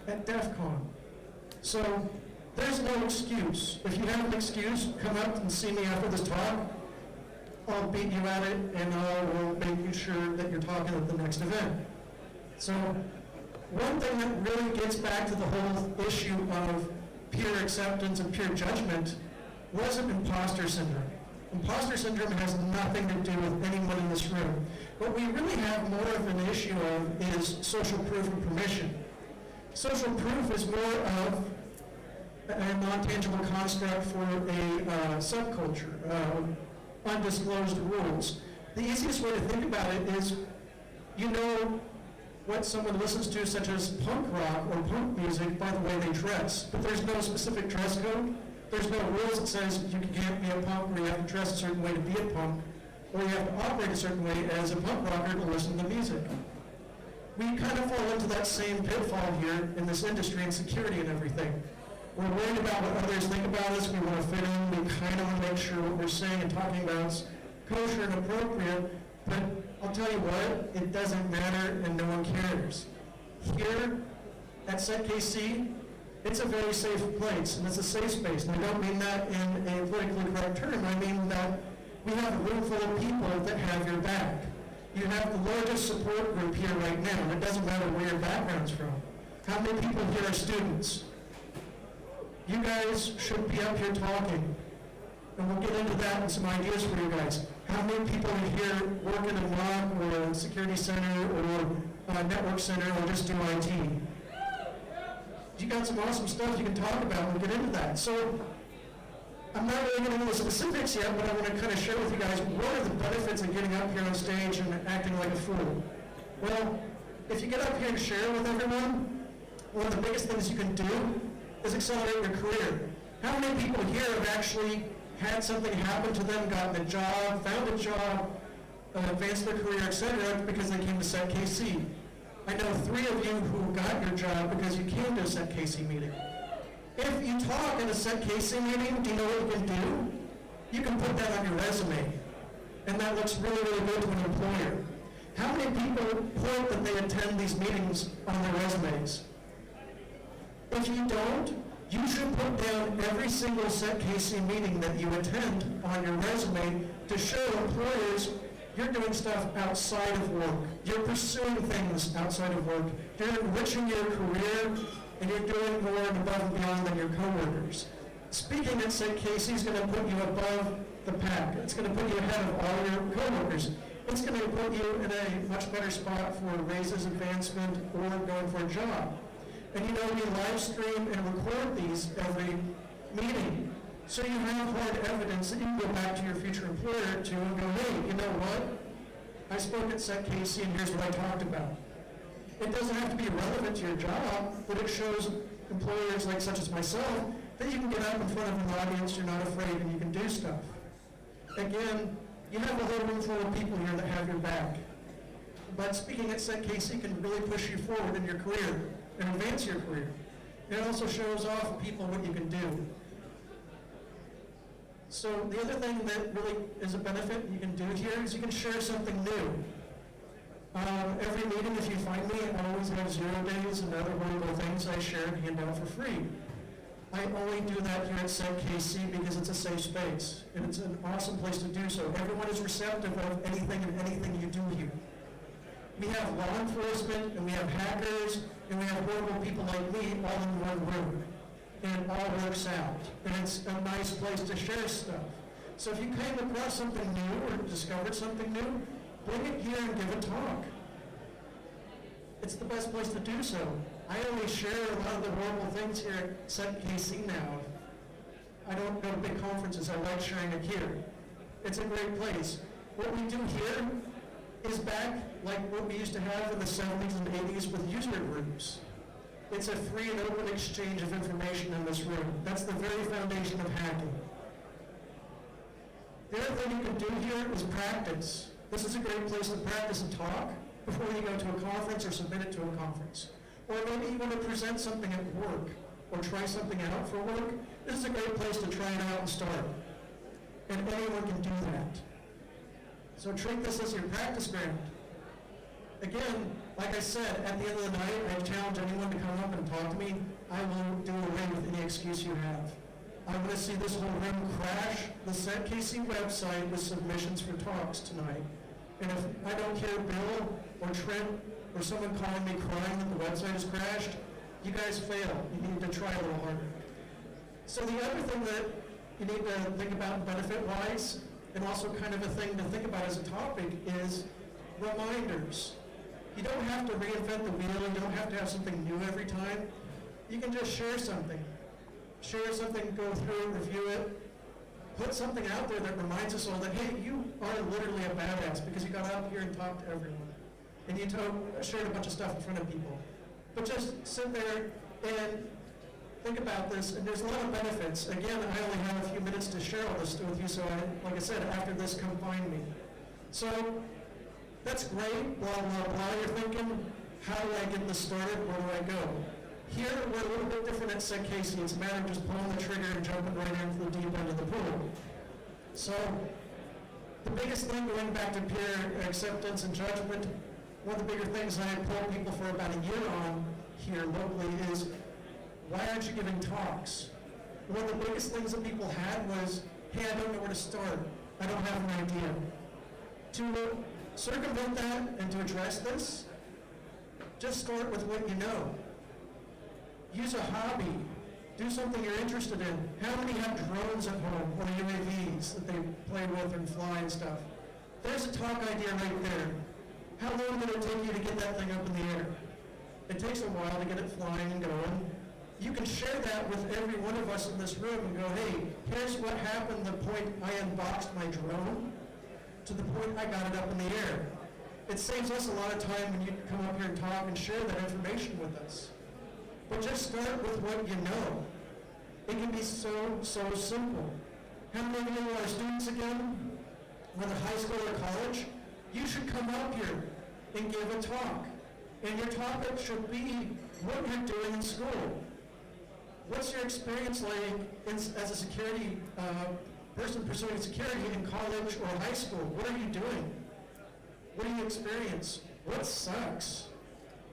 [SPEAKER 8] at DEF CON. So there's no excuse. If you have an excuse, come up and see me after this talk. I'll beat you at it, and I will make sure that you're talking at the next event. So one thing that really gets back to the whole issue of peer acceptance and peer judgment wasn't imposter syndrome. Imposter syndrome has nothing to do with anyone in this room. What we really have more of an issue of is social proof and permission. Social proof is more of a non-tangible construct for a subculture, undisclosed rules. The easiest way to think about it is, you know what someone listens to, such as punk rock or punk music, by the way they dress, but there's no specific dress code. There's no rules that says you can't be a punk, or you have to dress a certain way to be a punk, or you have to operate a certain way as a punk rocker to listen to music. We kind of fall into that same pitfall here in this industry and security and everything. We're worried about what others think about us. We want to fit in. We kind of want to make sure what we're saying and talking about is kosher and appropriate. But I'll tell you what, it doesn't matter and no one cares. Here at SecKC, it's a very safe place, and it's a safe space. And I don't mean that in a politically correct term. I mean that we have a room full of people that have your back. You have the largest support group here right now, and it doesn't matter where your background's from. How many people here are students? You guys should be up here talking, and we'll get into that and some ideas for you guys. How many people are here working in rock or security center or network center or just do IT? You got some awesome stuff you can talk about. We'll get into that. So I'm not really getting into the specifics yet, but I want to kind of share with you guys what are the benefits of getting up here on stage and acting like a fool. Well, if you get up here and share with everyone, one of the biggest things you can do is accelerate your career. How many people here have actually had something happen to them, gotten a job, found a job, advanced their career, etc., because they came to SecKC? I know 3 of you who got your job because you came to a SecKC meeting. If you talk in a SecKC meeting, do you know what you can do? You can put that on your resume, and that looks really, really good to an employer. How many people point that they attend these meetings on their resumes? If you don't, you should put down every single SecKC meeting that you attend on your resume to show employers you're doing stuff outside of work. You're pursuing things outside of work. You're enriching your career, and you're doing more and above and beyond than your coworkers. Speaking at SecKC is going to put you above the pack. It's going to put you ahead of all your coworkers. It's going to put you in a much better spot for raises, advancement, or going for a job. And you know, we live stream and record these every meeting. So you have hard evidence that you can go back to your future employer to and go, hey, you know what? I spoke at SecKC and here's what I talked about. It doesn't have to be relevant to your job, but it shows employers like such as myself that you can get up in front of an audience, you're not afraid, and you can do stuff. Again, you have a whole room full of people here that have your back. But speaking at SecKC can really push you forward in your career and advance your career. It also shows off people what you can do. So the other thing that really is a benefit you can do here is you can share something new. Every meeting, if you find me, I always have 0 days and other horrible things I share and hand out for free. I only do that here at SecKC because it's a safe space, and it's an awesome place to do so. Everyone is receptive of anything and anything you do here. We have law enforcement, and we have hackers, and we have horrible people like me all in one room. And it all works out. And it's a nice place to share stuff. So if you came across something new or discovered something new, bring it here and give a talk. It's the best place to do so. I only share a lot of the horrible things here at SecKC now. I don't go to big conferences. I like sharing it here. It's a great place. What we do here is back like what we used to have in the 70s and 80s with user groups. It's a free and open exchange of information in this room. That's the very foundation of hacking. The other thing you can do here is practice. This is a great place to practice and talk before you go to a conference or submit it to a conference. Or maybe you want to present something at work or try something out for work. This is a great place to try it out and start. And anyone can do that. So treat this as your practice ground. Again, Like I said, at the end of the night, I challenge anyone to come up and talk to me. I will do away with any excuse you have. I want to see this whole room crash the SecKC website with submissions for talks tonight. And if I don't hear Bill or Trent or someone calling me crying that the website has crashed, you guys fail. You need to try a little harder. So the other thing that you need to think about benefit-wise, and also kind of a thing to think about as a topic, is reminders. You don't have to reinvent the wheel. You don't have to have something new every time. You can just share something. Share something, go through it, review it. Put something out there that reminds us all that, hey, you are literally a badass because you got out here and talked to everyone. And you shared a bunch of stuff in front of people. But just sit there and think about this, and there's a lot of benefits. Again, I only have a few minutes to share all this with you, so like I said, after this, come find me. So, that's great, blah, blah, blah. You're thinking, how do I get this started? Where do I go? Here, we're a little bit different at SecKC. It's a matter of just pulling the trigger and jumping right into the deep end of the pool. So, the biggest thing, going back to peer acceptance and judgment, one of the bigger things I have pulled people for about a year on here locally is, why aren't you giving talks? One of the biggest things that people had was, hey, I don't know where to start. I don't have an idea. To circumvent that and to address this, just start with what you know. Use a hobby. Do something you're interested in. How many have drones at home or UAVs that they play with and fly and stuff? There's a talk idea right there. How long did it take you to get that thing up in the air? It takes a while to get it flying and going. You can share that with every one of us in this room and go, hey, here's what happened the point I unboxed my drone to the point I got it up in the air. It saves us a lot of time when you come up here and talk and share that information with us. But just start with what you know. It can be so simple. How many of you are students again? Whether high school or college? You should come up here and give a talk. And your topic should be what you're doing in school. What's your experience like as a security person pursuing security in college or high school? What are you doing? What do you experience? What sucks?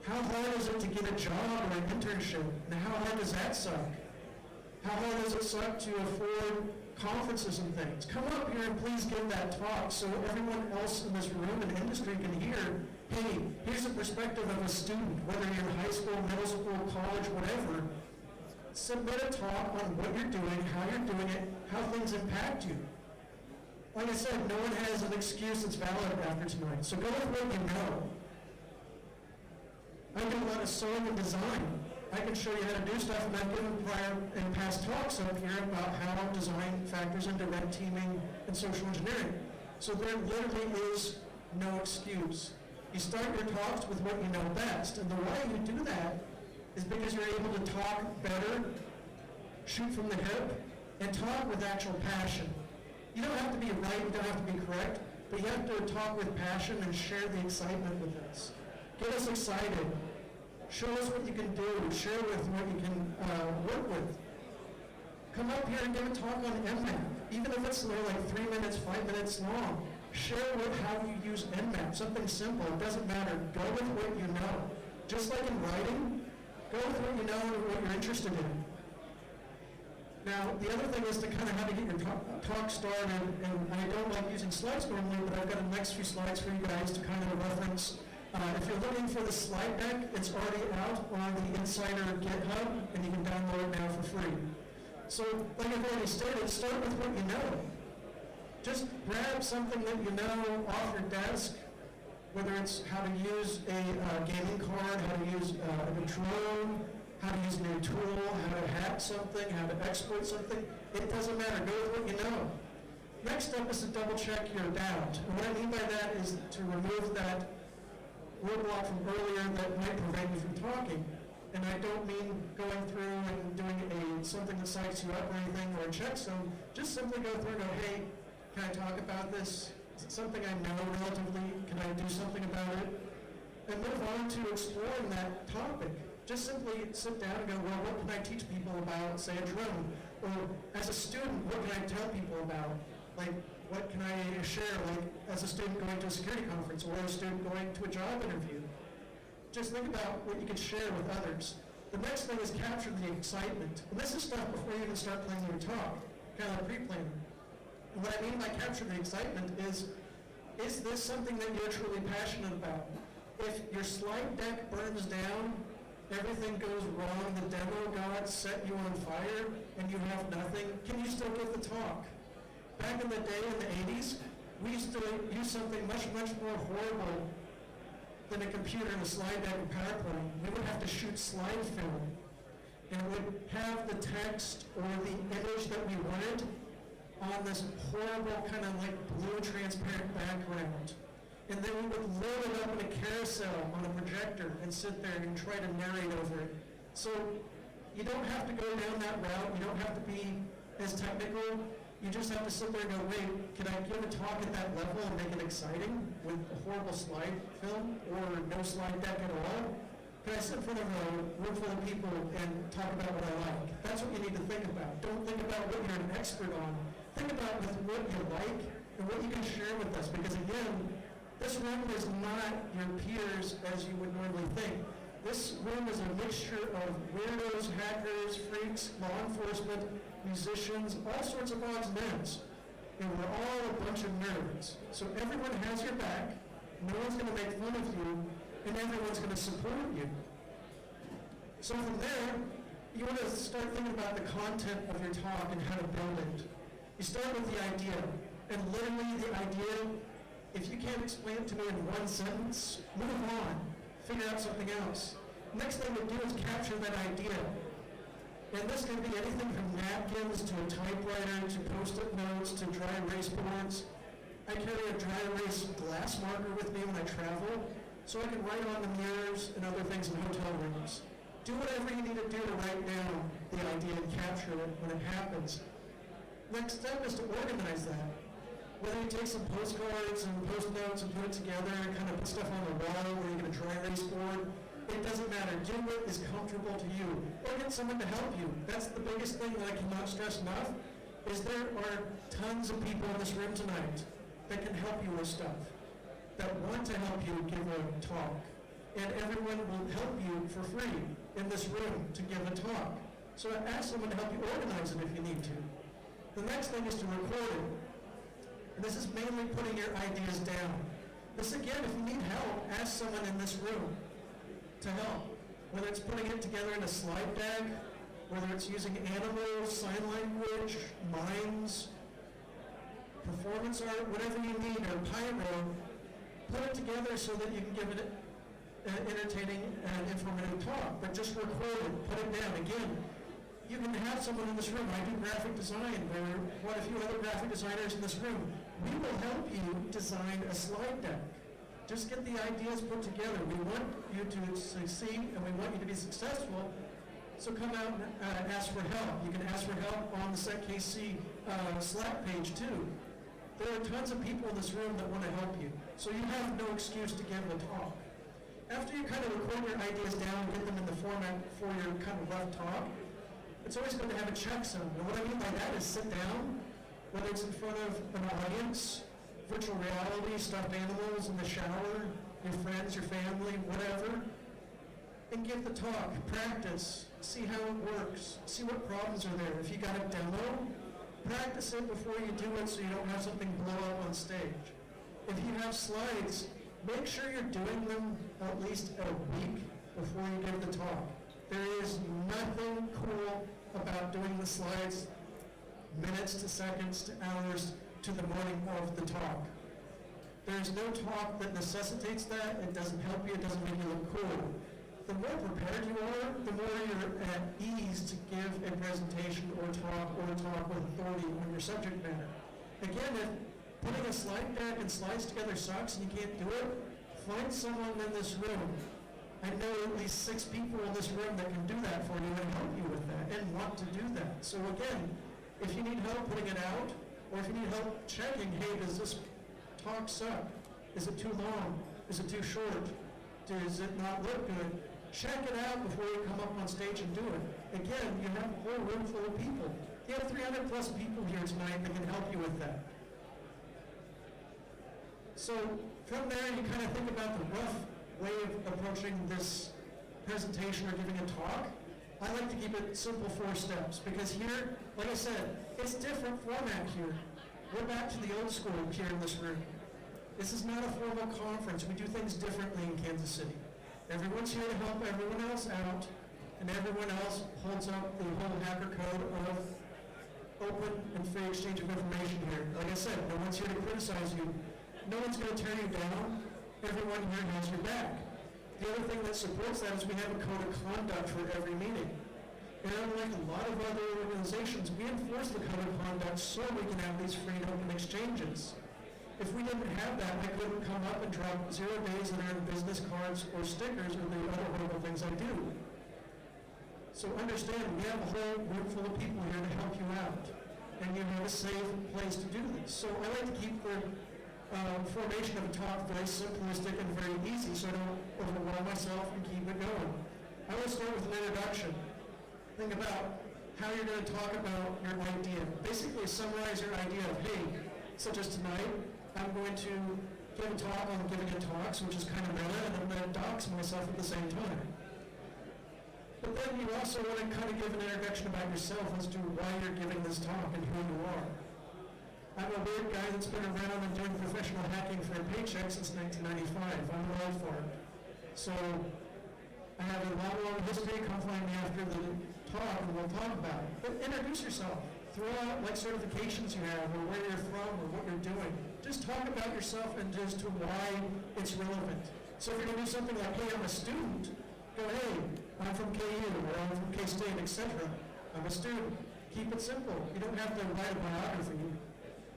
[SPEAKER 8] How hard is it to get a job or an internship? And how hard does that suck? How hard does it suck to afford conferences and things? Come up here and please give that talk so everyone else in this room and industry can hear, hey, here's a perspective of a student, whether you're in high school, middle school, college, whatever. Submit a talk on what you're doing, how you're doing it, how things impact you. Like I said, no one has an excuse that's valid after tonight, so go with what you know. I do a lot of sewing and design. I can show you how to do stuff, and I've given prior and past talks up here about how design factors into red teaming and social engineering. So there literally is no excuse. You start your talks with what you know best, and the way you do that is because you're able to talk better, shoot from the hip, and talk with actual passion. You don't have to be right, you don't have to be correct, but you have to talk with passion and share the excitement with us. Get us excited. Show us what you can do. Share with what you can work with. Come up here and give a talk on NMAP, even if it's like 3 minutes, 5 minutes long. Share with how you use NMAP, something simple. It doesn't matter. Go with what you know. Just like in writing, go with what you know and what you're interested in. Now, the other thing is to kind of how to get your talk started, and I don't like using slides normally, but I've got the next few slides for you guys to kind of reference. If you're looking for the slide deck, it's already out on the Insider GitHub, and you can download it now for free. So, like I've already stated, start with what you know. Just grab something that you know off your desk, whether it's how to use a gaming card, how to use a drone, how to use a new tool, how to hack something, how to exploit something. It doesn't matter. Go with what you know. Next step is to double check your doubt. And what I mean by that is to remove that roadblock from earlier that might prevent you from talking. And I don't mean going through and doing something that psychs you up or anything or a checksum. Just simply go through and go, hey, can I talk about this? Is it something I know relatively? Can I do something about it? And move on to exploring that topic. Just simply sit down and go, well, what can I teach people about, say, a drone? Or as a student, what can I tell people about? Like, what can I share, like, as a student going to a security conference or a student going to a job interview? just think about what you can share with others. The next thing is capture the excitement. And this is stuff before you even start planning your talk, kind of like pre-planning. And what I mean by capture the excitement is this something that you're truly passionate about? If your slide deck burns down, everything goes wrong, the demo god set you on fire, and you have nothing, can you still give the talk? Back in the day, in the 80s, we used to use something much, much more horrible than a computer and a slide deck and PowerPoint. We would have to shoot slide film, and it would have the text or the image that we wanted on this horrible kind of like blue transparent background. And then we would load it up in a carousel on a projector and sit there and try to narrate over it. So you don't have to go down that route. You don't have to be as technical. You just have to sit there and go, wait, can I give a talk at that level and make it exciting with a horrible slide film or no slide deck at all? Can I sit in front of a room full of people and talk about what I like? That's what you need to think about. Don't think about what you're an expert on. Think about what you like and what you can share with us. Because again, this room is not your peers as you would normally think. This room is a mixture of weirdos, hackers, freaks, law enforcement, musicians, all sorts of odds and ends. And we're all a bunch of nerds. So everyone has your back, no one's going to make fun of you, and everyone's going to support you. So from there, you want to start thinking about the content of your talk and how to build it. You start with the idea, and literally the idea, if you can't explain it to me in one sentence, move on. Figure out something else. Next thing to do is capture that idea. And this can be anything from napkins to a typewriter to post-it notes to dry erase boards. I carry a dry erase glass marker with me when I travel, so I can write on the mirrors and other things in hotel rooms. Do whatever you need to do to write down the idea and capture it when it happens. Next step is to organize that. Whether you take some postcards and post-notes and put it together and kind of put stuff on the wall or you get a dry erase board, it doesn't matter. Do what is comfortable to you. Or get someone to help you. That's the biggest thing that I cannot stress enough, is there are tons of people in this room tonight that can help you with stuff, that want to help you give a talk. And everyone will help you for free in this room to give a talk. So ask someone to help you organize it if you need to. The next thing is to record it. And this is mainly putting your ideas down. This again, if you need help, ask someone in this room to help. Whether it's putting it together in a slide deck, whether it's using animals, sign language, mimes, performance art, whatever you need, or pyro, put it together so that you can give it an entertaining and informative talk. But just record it, put it down. Again, you can have someone in this room. I do graphic design. There are quite a few other graphic designers in this room. We will help you design a slide deck. Just get the ideas put together. We want you to succeed and we want you to be successful. So come out and ask for help. You can ask for help on the SecKC Slack page too. There are tons of people in this room that want to help you. So you have no excuse to give a talk. After you kind of record your ideas down and get them in the format for your kind of rough talk, it's always good to have a checksum. And what I mean by that is sit down, whether it's in front of an audience, virtual reality, stuffed animals in the shower, your friends, your family, whatever, and give the talk, practice, see how it works, see what problems are there. If you got a demo, practice it before you do it so you don't have something blow up on stage. If you have slides, make sure you're doing them at least a week before you give the talk. There is nothing cool about doing the slides minutes to seconds to hours to the morning of the talk. There's no talk that necessitates that. It doesn't help you. It doesn't make you look cool. The more prepared you are, the more you're at ease to give a presentation or talk with authority on your subject matter. Again, if putting a slide deck and slides together sucks and you can't do it, find someone in this room. I know at least 6 people in this room that can do that for you and help you with that and want to do that. So again, if you need help putting it out, or if you need help checking, hey, does this talk suck? Is it too long? Is it too short? Does it not look good? Check it out before you come up on stage and do it. Again, you have a whole room full of people. You have 300 plus people here tonight that can help you with that. So from there, you kind of think about the rough way of approaching this presentation or giving a talk. I like to keep it simple 4 steps because here, like I said, it's different format here. We're back to the old school here in this room. This is not a formal conference. We do things differently in Kansas City. Everyone's here to help everyone else out, and everyone else holds up the whole hacker code of open and free exchange of information here. Like I said, no one's here to criticize you. No one's going to turn you down. Everyone here has your back. The other thing that supports that is we have a code of conduct for every meeting. And unlike a lot of other organizations, we enforce the code of conduct so we can have these free and open exchanges. If we didn't have that, I couldn't come up and drop 0 days that earn business cards or stickers or the other horrible things I do. So understand, we have a whole room full of people here to help you out. And you have a safe place to do this. So I like to keep the formation of a talk very simplistic and very easy so I don't overwhelm myself and keep it going. I will start with an introduction. Think about how you're going to talk about your idea. Basically summarize your idea of, hey, such as tonight, I'm going to give a talk on giving a talks, which is kind of meta, and I'm going to dox myself at the same time. But then you also want to kind of give an introduction about yourself as to why you're giving this talk and who you are. I'm a weird guy that's been around and doing professional hacking for a paycheck since 1995. I'm an old fart. So I have a long history. Come find me after the talk and we'll talk about it. But introduce yourself. Throw out like certifications you have or where you're from or what you're doing. Just talk about yourself and as to why it's relevant. So if you're going to do something like, hey, I'm a student, go, hey, I'm from KU or I'm from K-State, etc. I'm a student. Keep it simple. You don't have to write a biography.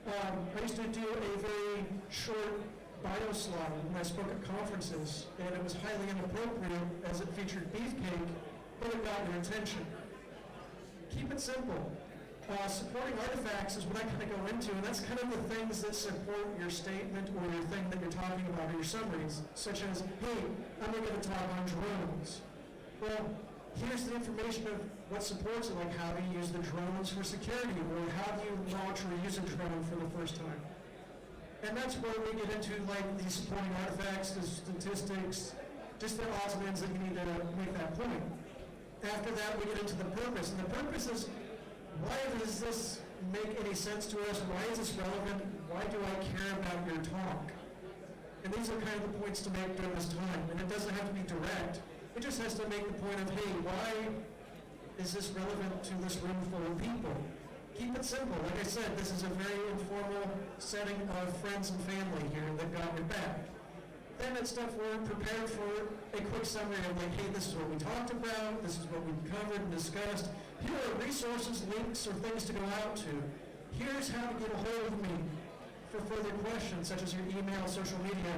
[SPEAKER 8] I used to do a very short bio slide when I spoke at conferences, and it was highly inappropriate as it featured beefcake, but it got your attention. Keep it simple. Supporting artifacts is what I kind of go into, and that's kind of the things that support your statement or your thing that you're talking about or your summaries, such as, hey, I'm going to talk on drones. Well, here's the information of what supports it, like how do you use the drones for security, or how do you launch or use a drone for the first time. And that's where we get into like the supporting artifacts, the statistics, just the odds and ends that you need to make that point. After that, we get into the purpose, and the purpose is, why does this make any sense to us? Why is this relevant? Why do I care about your talk? And these are kind of the points to make during this time, and it doesn't have to be direct. It just has to make the point of, hey, why is this relevant to this room full of people? Keep it simple. Like I said, this is a very informal setting of friends and family here that got your back. Then it's stuff we're prepared for a quick summary of like, hey, this is what we talked about, this is what we covered and discussed. Here are resources, links, or things to go out to. Here's how to get a hold of me for further questions, such as your email, social media,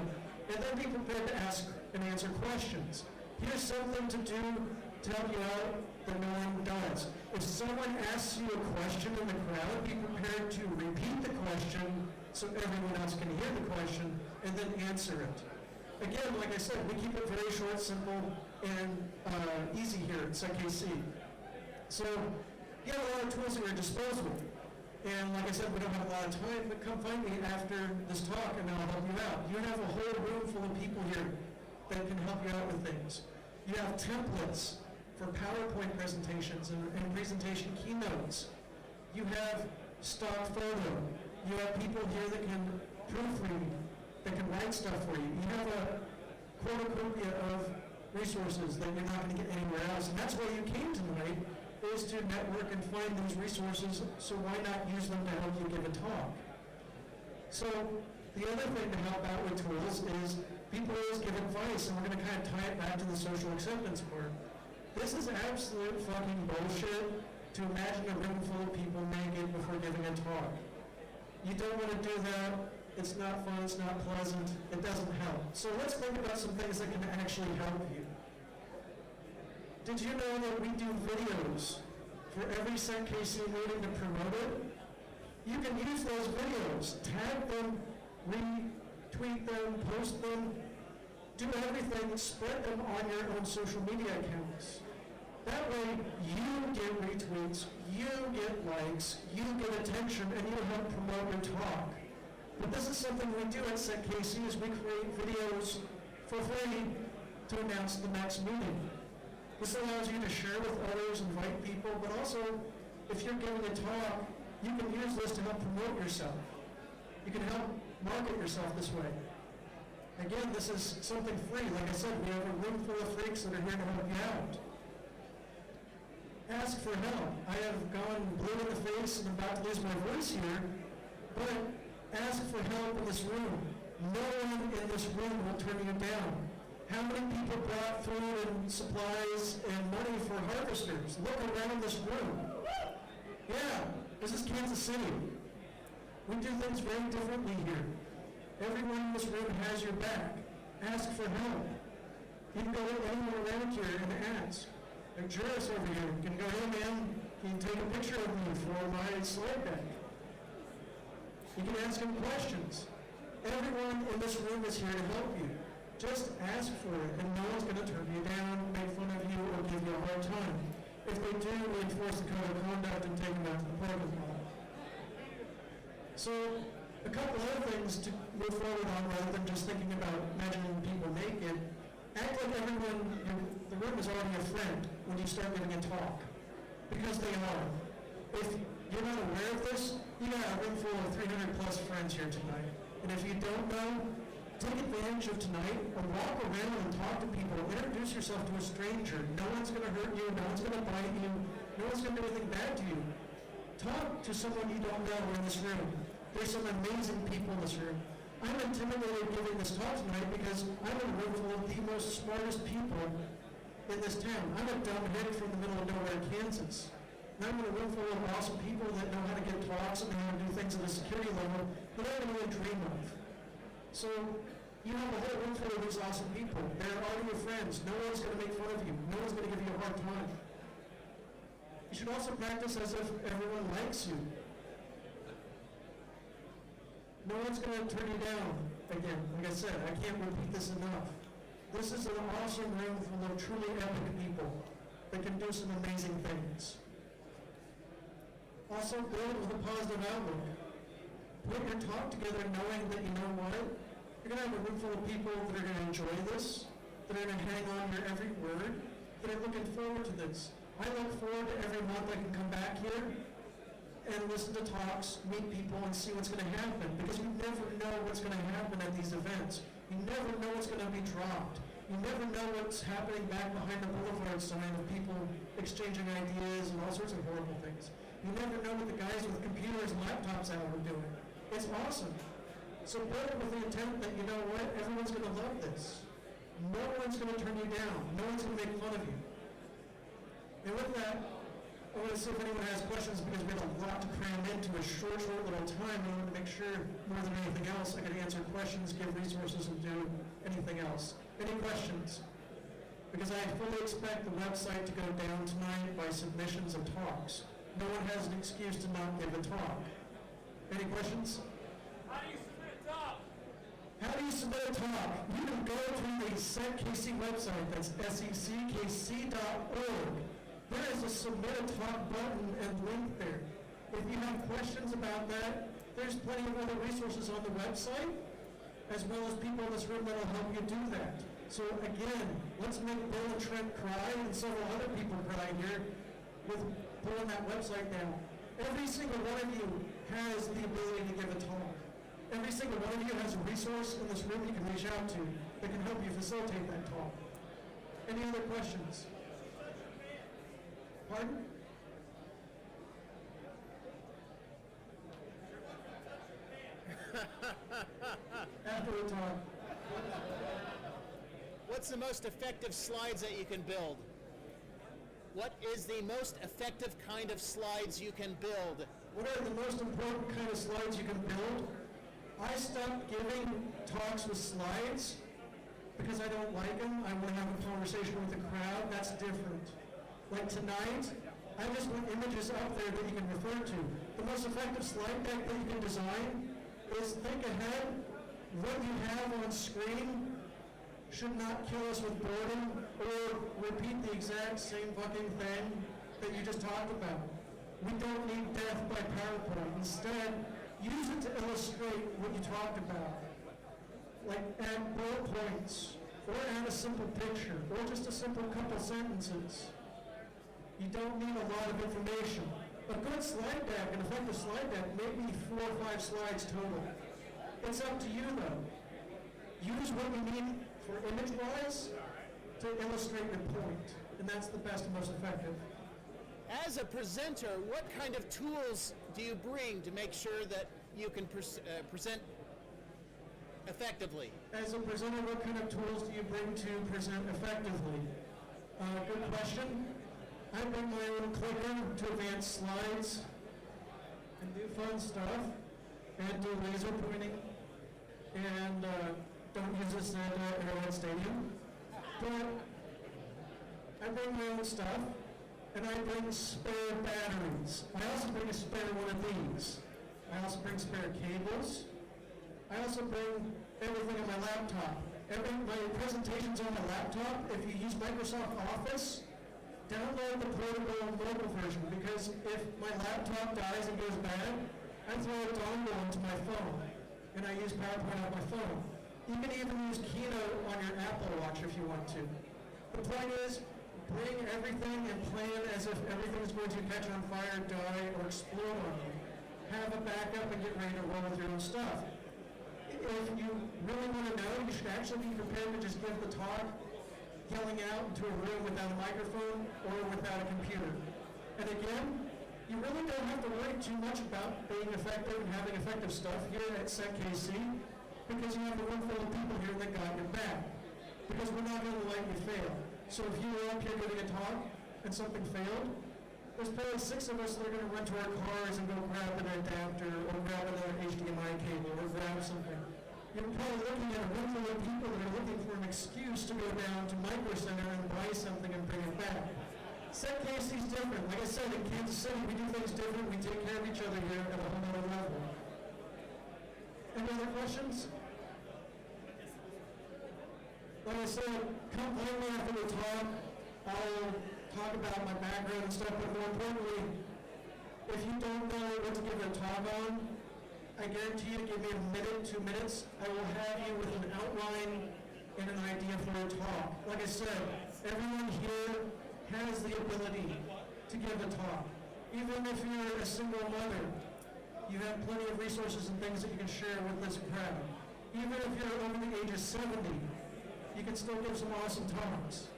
[SPEAKER 8] and then be prepared to ask and answer questions. Here's something to do to help you out that no one does. If someone asks you a question in the crowd, be prepared to repeat the question so everyone else can hear the question and then answer it. Again, like I said, we keep it very short, simple, and easy here at SecKC. So you have a lot of tools at your disposal. And like I said, we don't have a lot of time, but come find me after this talk and I'll help you out. You have a whole room full of people here that can help you out with things. You have templates for PowerPoint presentations and presentation keynotes. You have stock photo. You have people here that can proofread, that can write stuff for you. You have a cornucopia of resources that you're not going to get anywhere else. And that's why you came tonight, is to network and find these resources, so why not use them to help you give a talk? So the other thing to help out with tools is people always give advice, and we're going to kind of tie it back to the social acceptance part. This is absolute fucking bullshit to imagine a room full of people naked before giving a talk. You don't want to do that. It's not fun, it's not pleasant, it doesn't help. So let's think about some things that can actually help you. Did you know that we do videos for every SecKC meeting to promote it? You can use those videos, tag them, retweet them, post them, do everything, spread them on your own social media accounts. That way, you get retweets, you get likes, you get attention, and you help promote your talk. But this is something we do at SecKC, is we create videos for free to announce the next meeting. This allows you to share with others, invite people, but also, if you're giving a talk, you can use this to help promote yourself. You can help market yourself this way. Again, this is something free. Like I said, we have a room full of freaks that are here to help you out. Ask for help. I have gone blue in the face and about to lose my voice here, but ask for help in this room. No one in this room will turn you down. How many people brought food and supplies and money for harvesters? Look around this room. Yeah, this is Kansas City. We do things very differently here. Everyone in this room has your back. Ask for help. You can go anywhere around here and ask. Like Juris over here, you can go, hey man, can you take a picture of me for my slide deck? You can ask him questions. Everyone in this room is here to help you. Just ask for it, and no one's going to turn you down, make fun of you, or give you a hard time. If they do, we enforce the code of conduct and take them out to the parking lot. So, a couple other things to move forward on rather than just thinking about imagining people naked. Act like everyone, the room is already a friend when you start giving a talk. Because they are. If you're not aware of this, you got a room full of 300 plus friends here tonight. And if you don't know, take advantage of tonight and walk around and talk to people. Introduce yourself to a stranger. No one's going to hurt you. No one's going to bite you. No one's going to do anything bad to you. Talk to someone you don't know in this room. There's some amazing people in this room. I'm intimidated giving this talk tonight because I'm in a room full of the most smartest people in this town. I'm a dumbhead from the middle of nowhere, Kansas. And I'm in a room full of awesome people that know how to give talks and know how to do things at a security level that I don't even dream of. So you have a whole room full of these awesome people. They're already your friends. No one's going to make fun of you. No one's going to give you a hard time. You should also practice as if everyone likes you. No one's going to turn you down. Again, like I said, I can't repeat this enough. This is an awesome room full of truly epic people that can do some amazing things. Also, build with a positive outlook. Put your talk together knowing that you know what? You're going to have a room full of people that are going to enjoy this, that are going to hang on your every word, that are looking forward to this. I look forward to every month I can come back here and listen to talks, meet people, and see what's going to happen. Because you never know what's going to happen at these events. You never know what's going to be dropped. You never know what's happening back behind the boulevard sign of people exchanging ideas and all sorts of horrible things. You never know what the guys with computers and laptops out are doing. It's awesome. So build it with the intent that, you know what, everyone's going to love this. No one's going to turn you down. No one's going to make fun of you. And with that, I want to see if anyone has questions because we have a lot to cram into a short little time. I want to make sure, more than anything else, I can answer questions, give resources, and do anything else. Any questions? Because I fully expect the website to go down tonight by submissions of talks. No one has an excuse to not give a talk. Any questions?
[SPEAKER 3] How do you submit a talk?
[SPEAKER 8] How do you submit a talk? You can go to the SecKC website. That's seckc.org. There is a submit a talk button and link there. If you have questions about that, there's plenty of other resources on the website, as well as people in this room that will help you do that. So again, let's make Bill and Trent cry and several other people cry here with pulling that website down. Every single one of you has the ability to give a talk. Every single one of you has a resource in this room you can reach out to that can help you facilitate that talk. Any other questions? Pardon? After the talk.
[SPEAKER 9] What's the most effective slides that you can build? What is the most effective kind of slides you can build?
[SPEAKER 8] What are the most important kind of slides you can build? I stopped giving talks with slides because I don't like them. I want to have a conversation with the crowd. That's different. Like tonight, I just want images up there that you can refer to. The most effective slide deck that you can design is think ahead. What you have on screen should not kill us with boredom or repeat the exact same fucking thing that you just talked about. We don't need death by PowerPoint. Instead, use it to illustrate what you talked about. Like add bullet points, or add a simple picture, or just a simple couple sentences. You don't need a lot of information. A good slide deck, an effective slide deck, may be 4 or 5 slides total. It's up to you though. Use what you need for image-wise to illustrate your point, and that's the best and most effective.
[SPEAKER 9] As a presenter, what kind of tools do you bring to make sure that you can present effectively?
[SPEAKER 8] As a presenter, what kind of tools do you bring to present effectively? Good question. I bring my own clicker to advance slides and do fun stuff and do laser pointing and don't use this at Arrowhead Stadium. But I bring my own stuff and I bring spare batteries. I also bring a spare one of these. I also bring spare cables. I also bring everything on my laptop. My presentation's on my laptop. If you use Microsoft Office, download the portable mobile version, because if my laptop dies and goes bad, I throw a dongle into my phone, and I use PowerPoint on my phone. You can even use Keynote on your Apple Watch if you want to. The point is, bring everything and plan as if everything's going to catch on fire, die, or explode on you. Have a backup and get ready to roll with your own stuff. If you really want to know, you should actually be prepared to just give the talk yelling out into a room without a microphone or without a computer. And again, you really don't have to worry too much about being effective and having effective stuff here at SecKC, because you have a room full of people here that got your back. Because we're not going to let you fail. So if you were up here giving a talk and something failed, there's probably 6 of us that are going to run to our cars and go grab an adapter or grab another HDMI cable or grab something. You're probably looking at a room full of people that are looking for an excuse to go down to Micro Center and buy something and bring it back. SecKC is different. Like I said, in Kansas City, we do things different. We take care of each other here at a whole other level. Any other questions? Like I said, come find me after the talk. I'll talk about my background and stuff, but more importantly, if you don't know what to give a talk on, I guarantee you to give me a minute, 2 minutes, I will have you with an outline and an idea for a talk. Like I said, everyone here has the ability to give a talk. Even if you're a single mother, you have plenty of resources and things that you can share with this crowd. Even if you're over the age of 70, you can still give some awesome talks.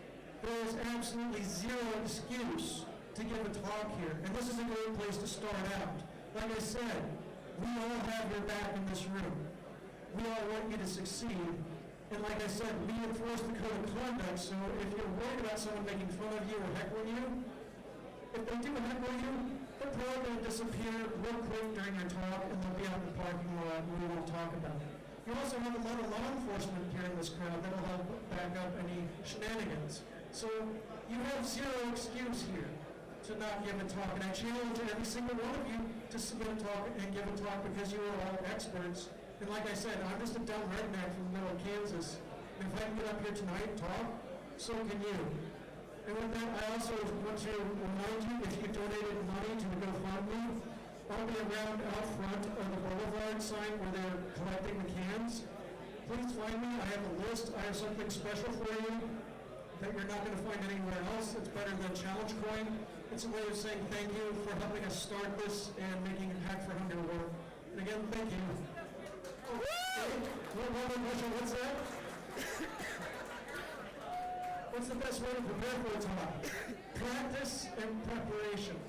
[SPEAKER 8] There is absolutely zero excuse to give a talk here, and this is a great place to start out. Like I said, we all have your back in this room. We all want you to succeed. And like I said, we enforce the code of conduct, so if you're worried about someone making fun of you or heckling you, if they do heckle you, they're probably going to disappear real quick during your talk, and they'll be out in the parking lot and we won't talk about it. You also have a lot of law enforcement here in this crowd that will help back up any shenanigans. So you have zero excuse here to not give a talk. And I challenge every single one of you to submit a talk and give a talk, because you are all experts. And like I said, I'm just a dumb redneck from the middle of Kansas. And if I can get up here tonight and talk, so can you. And with that, I also want to remind you, if you donated money to the GoFundMe, I'll be around out front of the Boulevard sign where they're collecting the cans. Please find me. I have a list. I have something special for you that you're not going to find anywhere else. It's better than challenge coin. It's a way of saying thank you for helping us start this and making Hack for Hunger work. And again, thank you. Oh, one more question. What's that? What's the best way to prepare for a talk? Practice and preparation.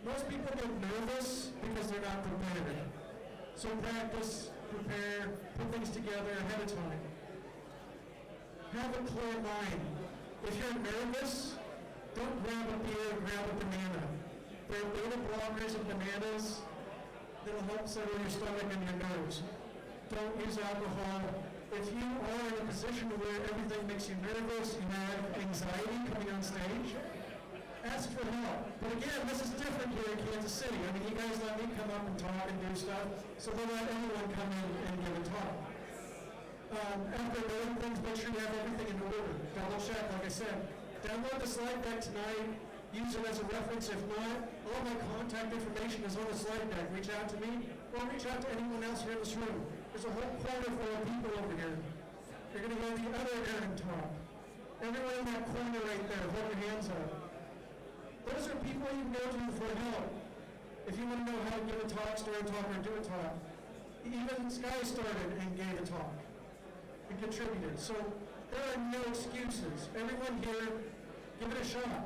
[SPEAKER 8] Most people get nervous because they're not prepared. So practice, prepare, put things together ahead of time. Have a clear mind. If you're nervous, don't grab a beer, grab a banana. There are beta blockers in bananas that'll help settle your stomach and your nerves. Don't use alcohol. If you are in a position where everything makes you nervous, you have anxiety coming on stage, ask for help. But again, this is different here in Kansas City. I mean, you guys let me come up and talk and do stuff, so don't let anyone come in and give a talk. After knowing things, make sure you have everything in order. Double check, like I said. Download the slide deck tonight. Use it as a reference. If not, all my contact information is on the slide deck. Reach out to me, or reach out to anyone else here in this room. There's a whole corner full of people over here. You're going to go to the other Aaron talk. Everyone in that corner right there, hold your hands up. Those are people you can go to for help. If you want to know how to give a talk, start a talk, or do a talk. Even Sky started and gave a talk and contributed. So there are no excuses. Everyone here, give it a shot.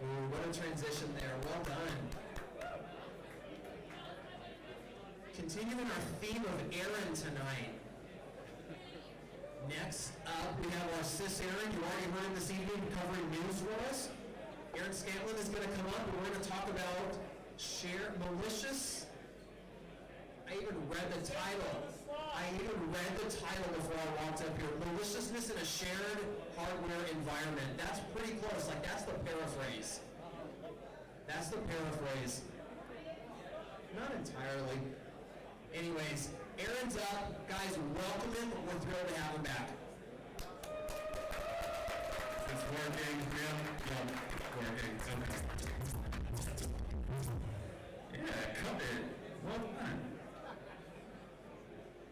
[SPEAKER 4] Ooh, what a transition there. Well done. Continuing our theme of Aaron tonight. Next up, we have our sis Aaron. You already heard him this evening covering news for us. Aaron Scantlin is going to come up and we're going to talk about malicious. I even read the title before I walked up here. Maliciousness in a shared hardware environment. That's pretty close. Like, that's the paraphrase. That's the paraphrase. Not entirely. Anyways, Aaron's up. Guys, welcome him. We're thrilled to have him back.
[SPEAKER 5] It's working, yeah, working. Okay. Yeah, covered. Well done.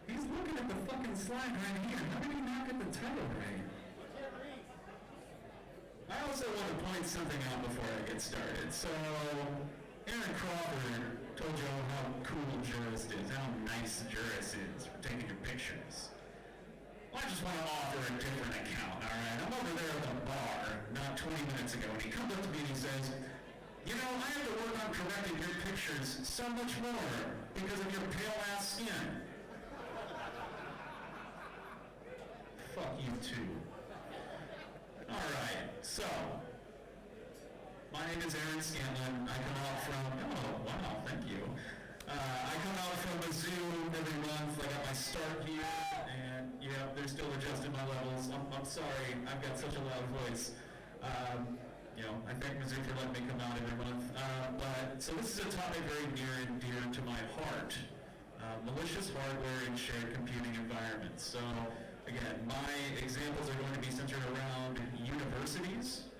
[SPEAKER 5] He's looking at the fucking slide right here. How did he not get the title right? I also want to point something out before I get started. So, Aaron Crawford told you all how cool Jurist is, how nice Jurist is for taking your pictures. Well, I just want to offer a different account, all right? I'm over there at the bar not 20 minutes ago, and he comes up to me and he says, you know, I have to work on correcting your pictures so much more because of your pale-ass skin. Fuck you too. All right, so my name is Aaron Scantlin. I come out from, oh, wow, thank you. I come out from a Zoom every month. I got my start here, and yeah, they're still adjusting my levels. I'm sorry, I've got such a loud voice. You know, I thank Mizzou for letting me come out every month. So this is a topic very near and dear to my heart. Malicious hardware in shared computing environments. So again, my examples are going to be centered around universities,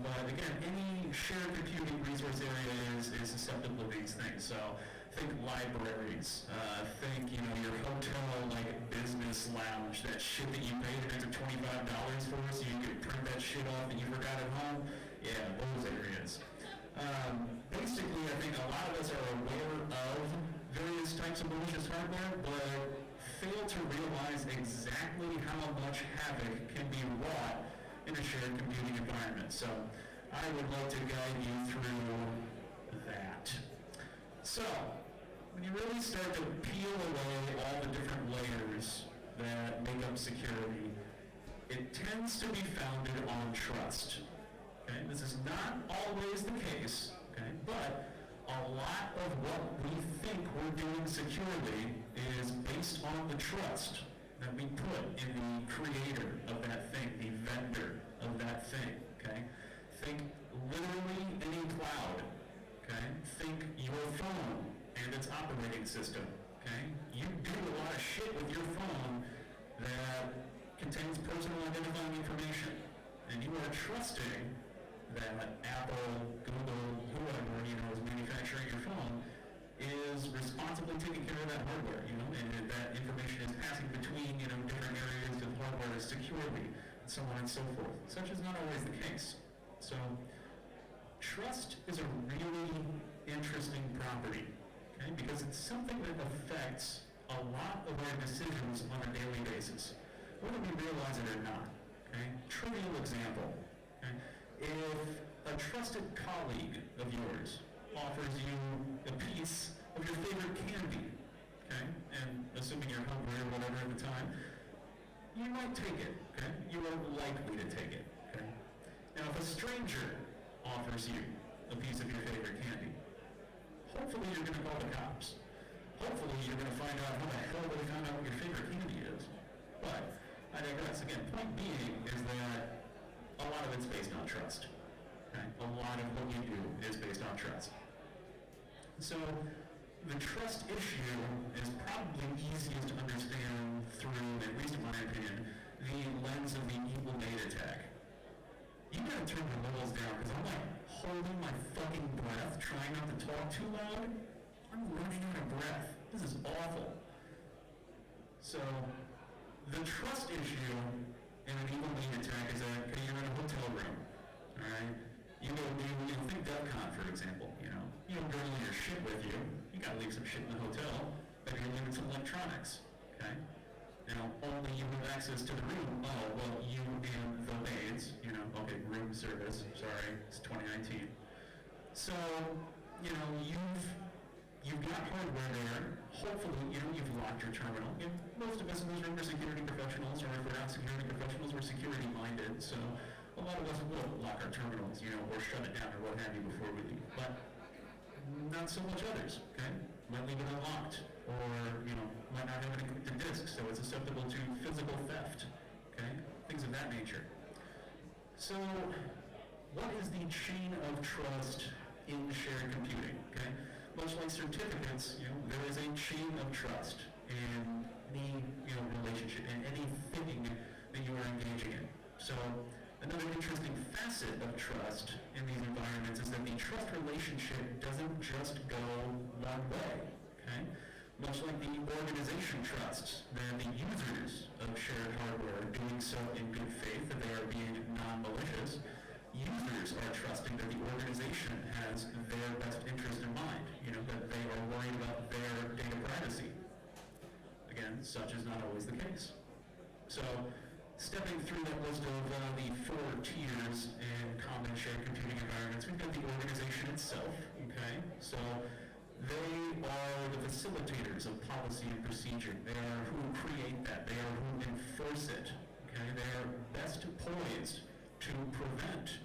[SPEAKER 5] but again, any shared computing resource area is susceptible to these things. So think libraries, think, you know, your hotel like business lounge, that shit that you paid an extra $25 for so you could print that shit off that you forgot at home. Yeah, those areas. Basically, I think a lot of us are aware of various types of malicious hardware, but fail to realize exactly how much havoc can be wrought in a shared computing environment. So I would like to guide you through that. So when you really start to peel away all the different layers that make up security, it tends to be founded on trust. Okay? This is not always the case, okay? But a lot of what we think we're doing securely is based on the trust that we put in the creator of that thing, the vendor of that thing, okay? Think literally any cloud, okay? Think your phone and its operating system, okay? You do a lot of shit with your phone that contains personal identifying information, and you are trusting that Apple, Google, whoever, you know, is manufacturing your phone is responsibly taking care of that hardware, you know, and that information is passing between, you know, different areas of hardware securely, and so on and so forth. Such is not always the case. So, trust is a really interesting property, okay, because it's something that affects a lot of our decisions on a daily basis, whether we realize it or not, okay? Trivial example, okay? If a trusted colleague of yours offers you a piece of your favorite candy, okay, and assuming you're hungry or whatever at the time, you might take it, okay? You are likely to take it, okay? Now, if a stranger offers you a piece of your favorite candy, hopefully you're going to call the cops. Hopefully you're going to find out how the hell they found out what your favorite candy is. But I digress. Again, point being is that a lot of it's based on trust. Okay? A lot of what you do is based on trust. So the trust issue is probably easiest to understand through, at least in my opinion, the lens of the equal date attack. You gotta turn the levels down, because I'm like holding my fucking breath, trying not to talk too loud. I'm running out of breath. This is awful. So, the trust issue in an equal date attack is that, okay, you're in a hotel room, alright? You think DEFCON, for example, you don't bring all your shit with you. You gotta leave some shit in the hotel. Maybe you're leaving some electronics, okay? Only you have access to the room. Oh, well, you and the maids, okay, room service, sorry, it's 2019. So, you've got hardware there. Hopefully, you've locked your terminal. Most of us in this room are security professionals, or if we're not security professionals, we're security-minded, so a lot of us will lock our terminals, or shut it down or what have you before we leave. But not so much others, okay? Might leave it unlocked, or, might not have an encrypted disk, so it's susceptible to physical theft, okay? Things of that nature. So, what is the chain of trust in shared computing, okay? Much like certificates, there is a chain of trust in any, relationship, in anything that you are engaging in. So, another interesting facet of trust in these environments is that the trust relationship doesn't just go one way, okay? Much like the organization trusts that the users of shared hardware are doing so in good faith, that they are being non-malicious, users are trusting that the organization has their best interest in mind, that they are worried about their data privacy. Again, such is not always the case. So, stepping through that list of the 4 tiers in common shared computing environments, we've got the organization itself, okay? So they are the facilitators of policy and procedure. They are who create that. They are who enforce it, okay? They are best poised to prevent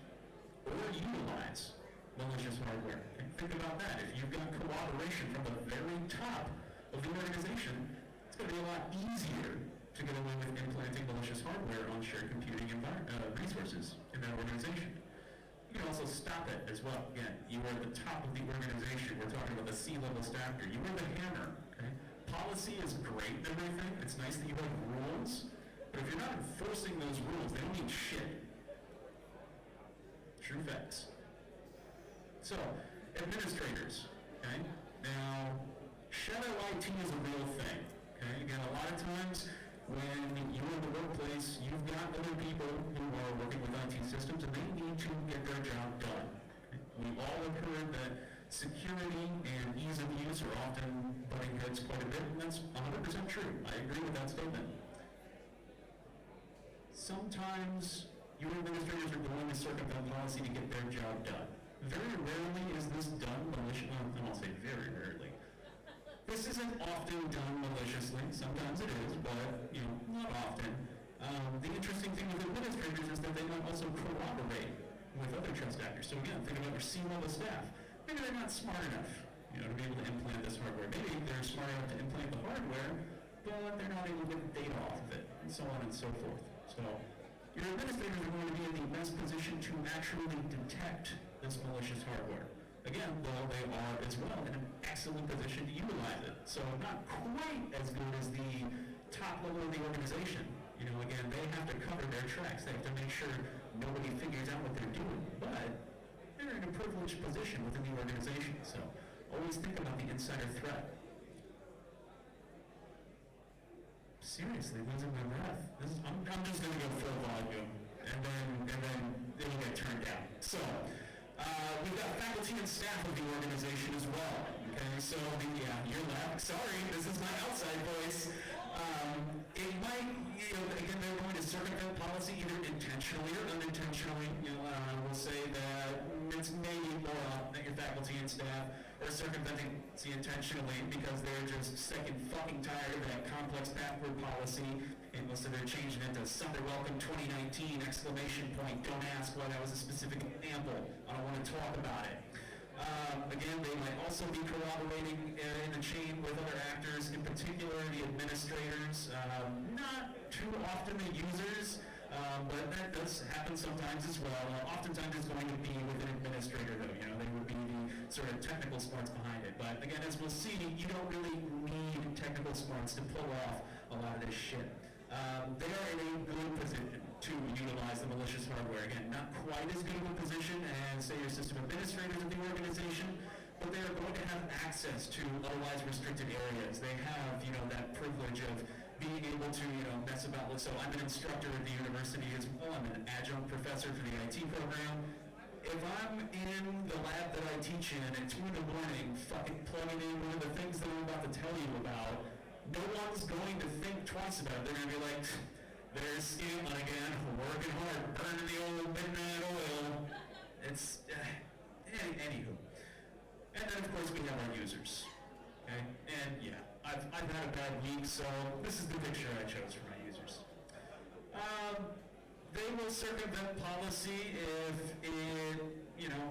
[SPEAKER 5] or utilize malicious hardware. Okay? Think about that. If you've got cooperation from the very top of the organization, it's going to be a lot easier to get away with implanting malicious hardware on shared computing resources in that organization. You can also stop it as well. Again, you are at the top of the organization. We're talking about the C-level staff here. You are the hammer, okay? Policy is great and everything. It's nice that you have rules, but if you're not enforcing those rules, they don't mean shit. True facts. So, administrators, okay? Now, shadow IT is a real thing, okay? Again, a lot of times, when you're in the workplace, you've got other people who are working with IT systems and they need to get their job done. Okay? We all have heard that security and ease of use are often butting heads quite a bit, and that's 100% true. I agree with that statement. Sometimes your administrators are going to circumvent policy to get their job done. Very rarely is this done maliciously. I won't say very rarely. This isn't often done maliciously. Sometimes it is, but, not often. The interesting thing with administrators is that they might also corroborate with other trust actors. So again, think about your C-level staff. Maybe they're not smart enough, to be able to implant this hardware. Maybe they're smart enough to implant the hardware, but they're not able to get the data off of it, and so on and so forth. So your administrators are going to be in the best position to actually detect this malicious hardware. Again, though, they are as well in an excellent position to utilize it. So not quite as good as the top level of the organization. Again, they have to cover their tracks. They have to make sure nobody figures out what they're doing. But they're in a privileged position within the organization. So always think about the insider threat. Seriously, losing my breath. I'm just going to go full volume, and then it'll get turned down. So. We've got faculty and staff of the organization as well. Okay, so you're left. Sorry, this is my outside voice. It might, again, they're going to circumvent policy either intentionally or unintentionally. We'll say that it's maybe more often that your faculty and staff are circumventing intentionally because they're just sick and fucking tired of that complex password policy, and so they're changing it to Sunday Welcome 2019, exclamation point, don't ask why that was a specific example. I don't want to talk about it. Again, they might also be corroborating in the chain with other actors, in particular the administrators, not too often the users, but that does happen sometimes as well. Oftentimes it's going to be with an administrator though, they would be the sort of technical smarts behind it. But But again, as we'll see, you don't really need technical smarts to pull off a lot of this shit. They are in a good position to utilize the malicious hardware. Again, not quite as good of a position as, say, your system administrators of the organization, but they are going to have access to otherwise restricted areas. They have, that privilege of being able to, mess about with. So I'm an instructor at the university as well. I'm an adjunct professor for the IT program. If I'm in the lab that I teach in at 2 in the morning, fucking plugging in one of the things that I'm about to tell you about, no one's going to think twice about it. They're going to be like, there's Scanlon again, working hard, burning the old midnight oil. It's, anywho. And then, of course, we have our users. Okay? And yeah, I've had a bad week, so this is the picture I chose for my users. They will circumvent policy if it,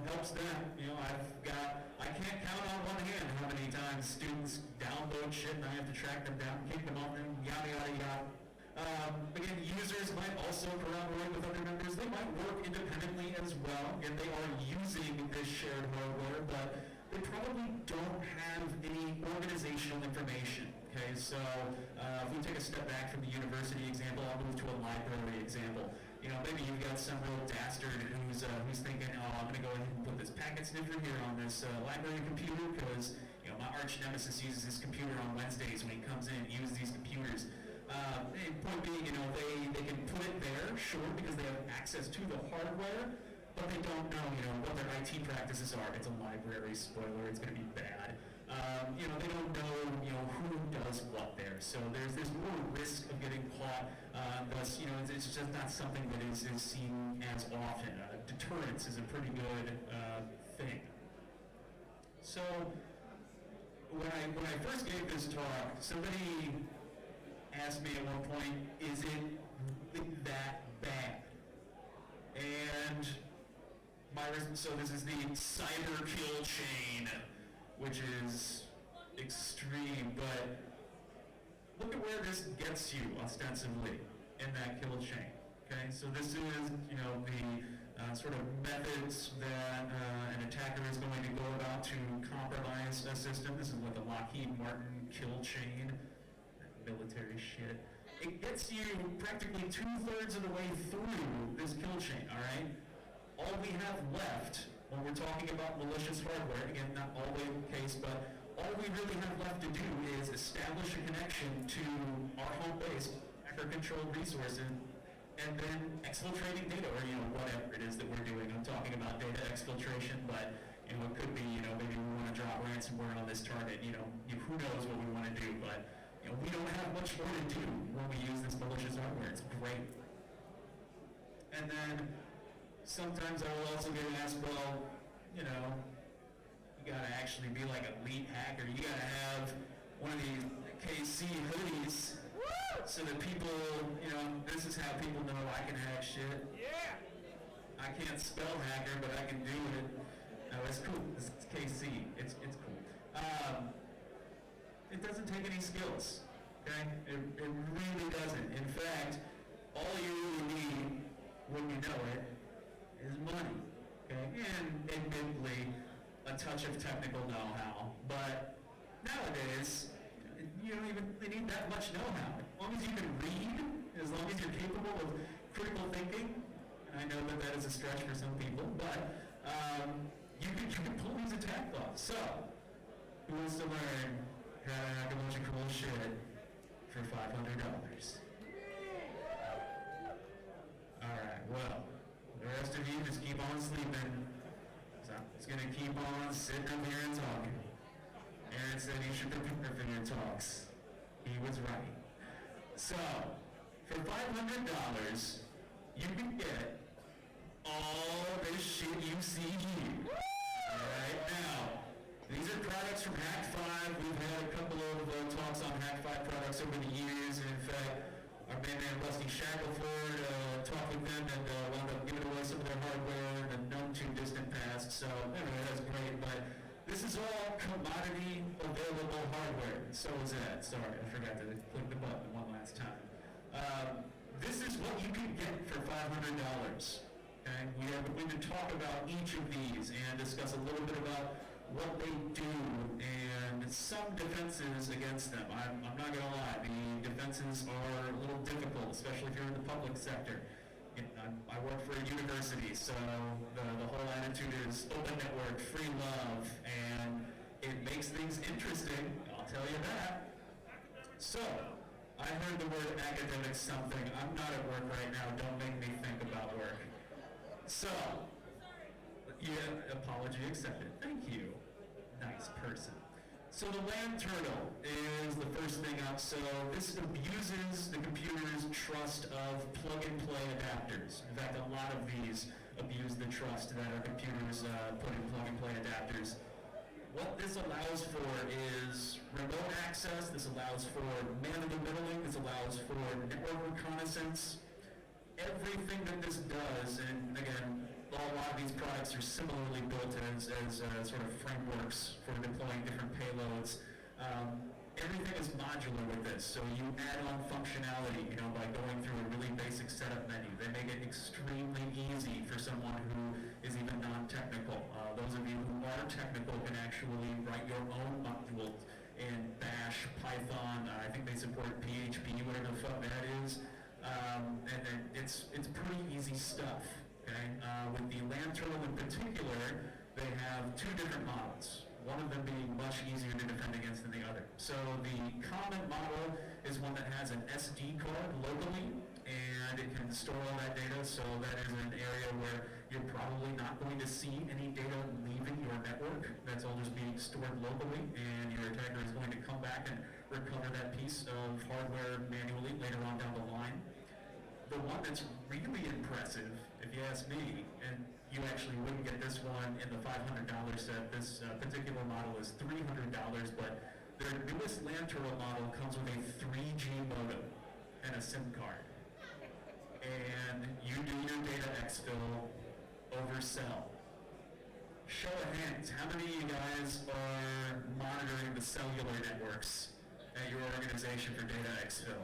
[SPEAKER 5] helps them. I can't count on one hand how many times students download shit and I have to track them down, kick them off them, yada, yada, yada. Again, users might also collaborate with other members. They might work independently as well, and they are using this shared hardware, but they probably don't have any organizational information. Okay, so if we take a step back from the university example, I'll move to a library example. Maybe you've got some real dastard who's thinking, oh, I'm going to go ahead and put this packet sniffer here on this library computer because my arch nemesis uses this computer on Wednesdays when he comes in and uses these computers. Point being, they can put it there, sure, because they have access to the hardware, but they don't know, what their IT practices are. It's a library, spoiler, it's going to be bad. They don't know, who does what there. So there's more risk of getting caught. Thus, it's just not something that is seen as often. Deterrence is a pretty good thing. So when I first gave this talk, somebody asked me at one point, is it that bad? And so this is the cyber kill chain, which is extreme, but look at where this gets you ostensibly in that kill chain. Okay, so this is, the sort of methods that an attacker is going to go about to compromise a system. This is what the Lockheed Martin kill chain, military shit. It gets you practically 2/3 of the way through this kill chain, all right? All we have left when we're talking about malicious hardware, again, not always the case, but all we really have left to do is establish a connection to our home base, hacker-controlled resources, and then exfiltrating data, or whatever it is that we're doing. I'm talking about data exfiltration, but it could be, maybe we want to drop ransomware on this target. Who knows what we want to do, but we don't have much more to do when we use this malicious hardware. It's great. And then sometimes I will also get asked, well, you gotta actually be like a elite hacker. You gotta have one of these KC hoodies so that people, this is how people know I can hack shit.
[SPEAKER 3] Yeah!
[SPEAKER 5] I can't spell hacker, but I can do it. No, it's cool. It's KC. It's cool. It doesn't take any skills, okay? It really doesn't. In fact, all you really need when you know it is money, okay? And admittedly, a touch of technical know-how. But nowadays, you don't even really need that much know-how. As long as you can read, as long as you're capable of critical thinking, and I know that is a stretch for some people, but you can pull these attack cloths. So, who wants to learn how to hack a bunch of cool shit for $500? Alright, well, the rest of you just keep on sleeping. So I'm just going to keep on sitting up here and talking. Aaron said you should prepare for your talks. He was right. So, for $500, you can get all this shit you see here. Alright, now, these are products from Hack5. We've had a couple of talks on Hack5 products over the years. And in fact, our man Rusty Shackelford talked with them and wound up giving away some of their hardware in the none too distant past. So anyway, that's great. But this is all commodity available hardware. So is that. Sorry, I forgot to click the button one last time. This is what you can get for $500. Okay? We're going to talk about each of these and discuss a little bit about what they do and some defenses against them. I'm not gonna lie, the defenses are a little difficult, especially if you're in the public sector. I work for a university, so the whole attitude is open network, free love, and it makes things interesting, I'll tell you that. So, I heard the word academic something. I'm not at work right now, don't make me think about work. So, yeah, apology accepted. Thank you. Nice person. So the land turtle is the first thing up. So this abuses the computer's trust of plug-and-play adapters. In fact, a lot of these abuse the trust that our computers put in plug-and-play adapters. What this allows for is remote access. This allows for man-in-the-middling. This allows for network reconnaissance. Everything that this does, and again, a lot of these products are similarly built as sort of frameworks for deploying different payloads. Everything is modular with this, so you add on functionality, by going through a really basic setup menu. They make it extremely easy for someone who is even non-technical. Those of you who are technical can actually write your own module in Bash, Python. I think they support PHP, whatever the fuck that is. And it's pretty easy stuff. Okay? With the land turtle in particular, they have two different models. One of them being much easier to defend against than the other. So the common model is one that has an SD card locally, and it can store all that data, so that is an area where you're probably not going to see any data leaving your network. That's all just being stored locally, and your attacker is going to come back and recover that piece of hardware manually later on down the line. The one that's really impressive, if you ask me, and you actually wouldn't get this one in the $500 set, this particular model is $300, but their newest land turtle model comes with a 3G modem and a SIM card. And you do your data exfil over cell. Show of hands, how many of you guys are monitoring the cellular networks at your organization for data exfil?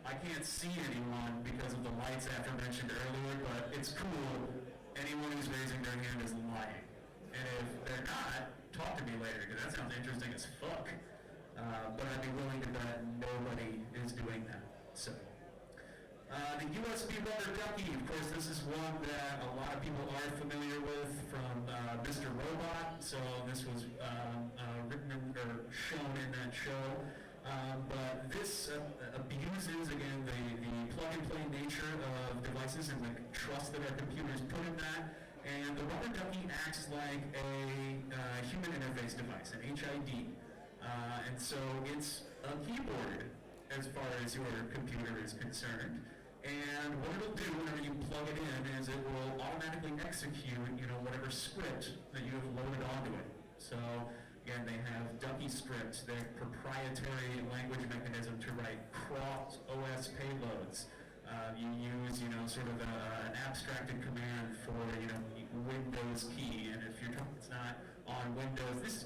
[SPEAKER 5] I can't see anyone because of the lights aforementioned earlier, but it's cool. Anyone who's raising their hand is lying. And if they're not, talk to me later, because that sounds interesting as fuck. But I'd be willing to bet nobody is doing that. So, the USB rubber ducky, of course, this is one that a lot of people are familiar with from Mr. Robot. So this was written or shown in that show. But this abuses, again, the plug-and-play nature of devices and the trust that our computers put in that. And the rubber ducky acts like a human interface device, an HID. And so it's a keyboard as far as your computer is concerned. And what it'll do whenever you plug it in is it will automatically execute, whatever script that you have loaded onto it. So again, they have Ducky scripts, their proprietary language mechanism to write cross OS payloads. You use, sort of an abstracted command for, Windows key, and if your target's not on Windows,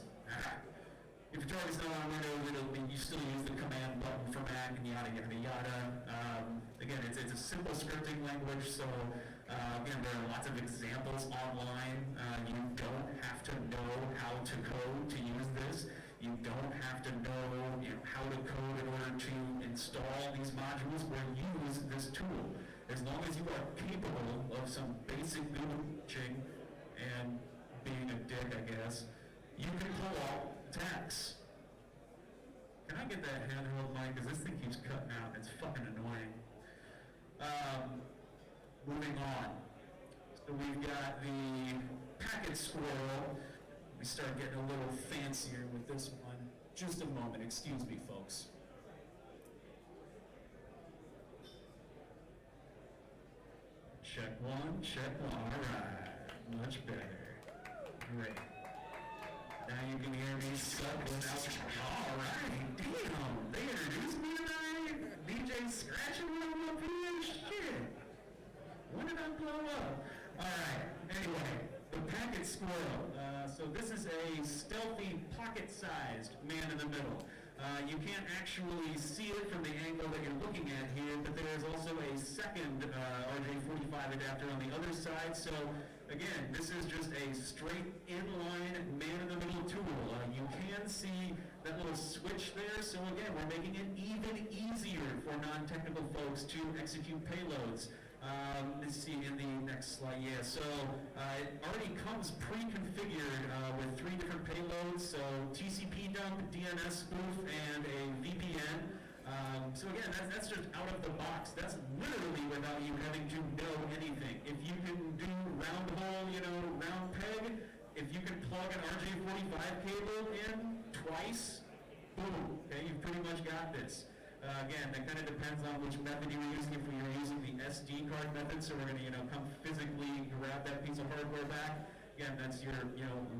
[SPEAKER 5] if your target's not on Windows, you still use the command button for Mac and yada, yada, yada. Again, it's a simple scripting language, so again, there are lots of examples online. You don't have to know how to code to use this. You don't have to know, how to code in order to install these modules or use this tool. As long as you are capable of some basic Googling and being a dick, I guess, you can pull out attacks. Can I get that handheld mic? Because this thing keeps cutting out. It's fucking annoying. Moving on. So we've got the packet squirrel. We start getting a little fancier with this one. Just a moment. Excuse me, folks. Check one, check one. All right. Much better. Great. Now you can hear me suck without. All right, damn, they introduced me tonight. DJ scratching me up here. Shit. When did I blow up? All right. Anyway, the packet squirrel. So this is a stealthy, pocket-sized man in the middle. You can't actually see it from the angle that you're looking at here, but there's also a second RJ45 adapter on the other side. So again, this is just a straight inline man in the middle little switch there. So again, we're making it even easier for non-technical folks to execute payloads. Let's see in the next slide. Yeah, so it already comes pre-configured with 3 different payloads. So TCP dump, DNS spoof, and a VPN. So again, that's just out of the box. That's literally without you having to know anything. If you can do round hole, round peg, if you can plug an RJ45 cable in twice, boom, okay, you've pretty much got this. Again, that kind of depends on which method you're using. If you're using the SD card method, so we're going to, come physically grab that piece of hardware back. Again, that's your,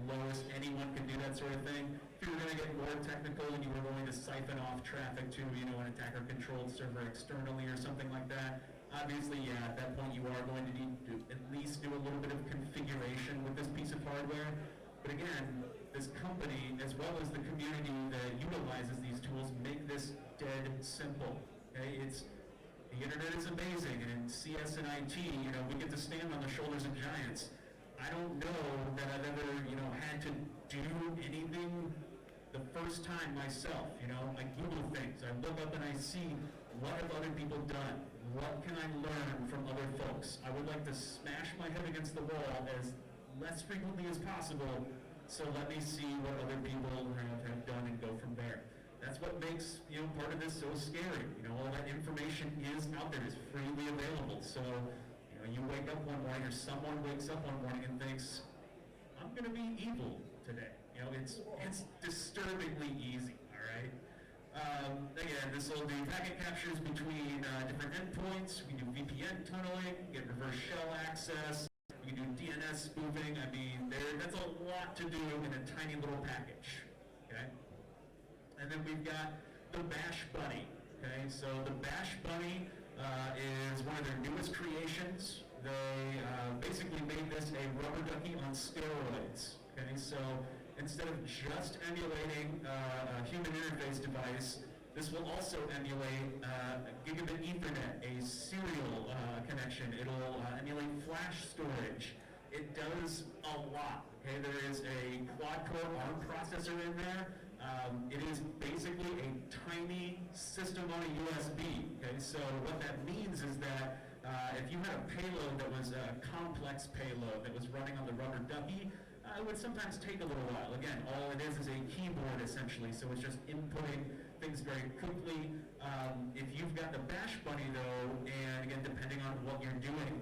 [SPEAKER 5] lowest. Anyone can do that sort of thing. If you were going to get more technical and you were going to siphon off traffic to, an attacker-controlled server externally or something like that, obviously, yeah, at that point you are going to need to at least do a little bit of configuration with this piece of hardware. But again, this company, as well as the community that utilizes these tools, make this dead simple. Okay, the internet is amazing, and in CS and IT, we get to stand on the shoulders of giants. I don't know that I've ever, had to do anything the first time myself. I Google things, I look up and I see what have other people done, what can I learn from other folks. I would like to smash my head against the wall as less frequently as possible, so let me see what other people have done and go from there. That's what makes, part of this so scary. All that information is out there, is freely available. So, you wake up one morning, or someone wakes up one morning and thinks, I'm going to be evil today. It's disturbingly easy, all right? Again, this will do packet captures between different endpoints. We can do VPN tunneling, get reverse shell access. We can do DNS spoofing. I mean, that's a lot to do in a tiny little package, okay? And then we've got the Bash Bunny, okay? So the Bash Bunny is one of their newest creations. They basically made this a rubber ducky on steroids, okay? So instead of just emulating a human interface device, this will also emulate gigabit Ethernet, a serial connection. It'll emulate flash storage. It does a lot. Okay, there is a quad-core ARM processor in there. It is basically a tiny system on a USB. Okay, so what that means is that if you had a payload that was a complex payload that was running on the rubber ducky, it would sometimes take a little while. Again, all it is a keyboard essentially, so it's just inputting things very quickly. If you've got the Bash Bunny though, and again, depending on what you're doing,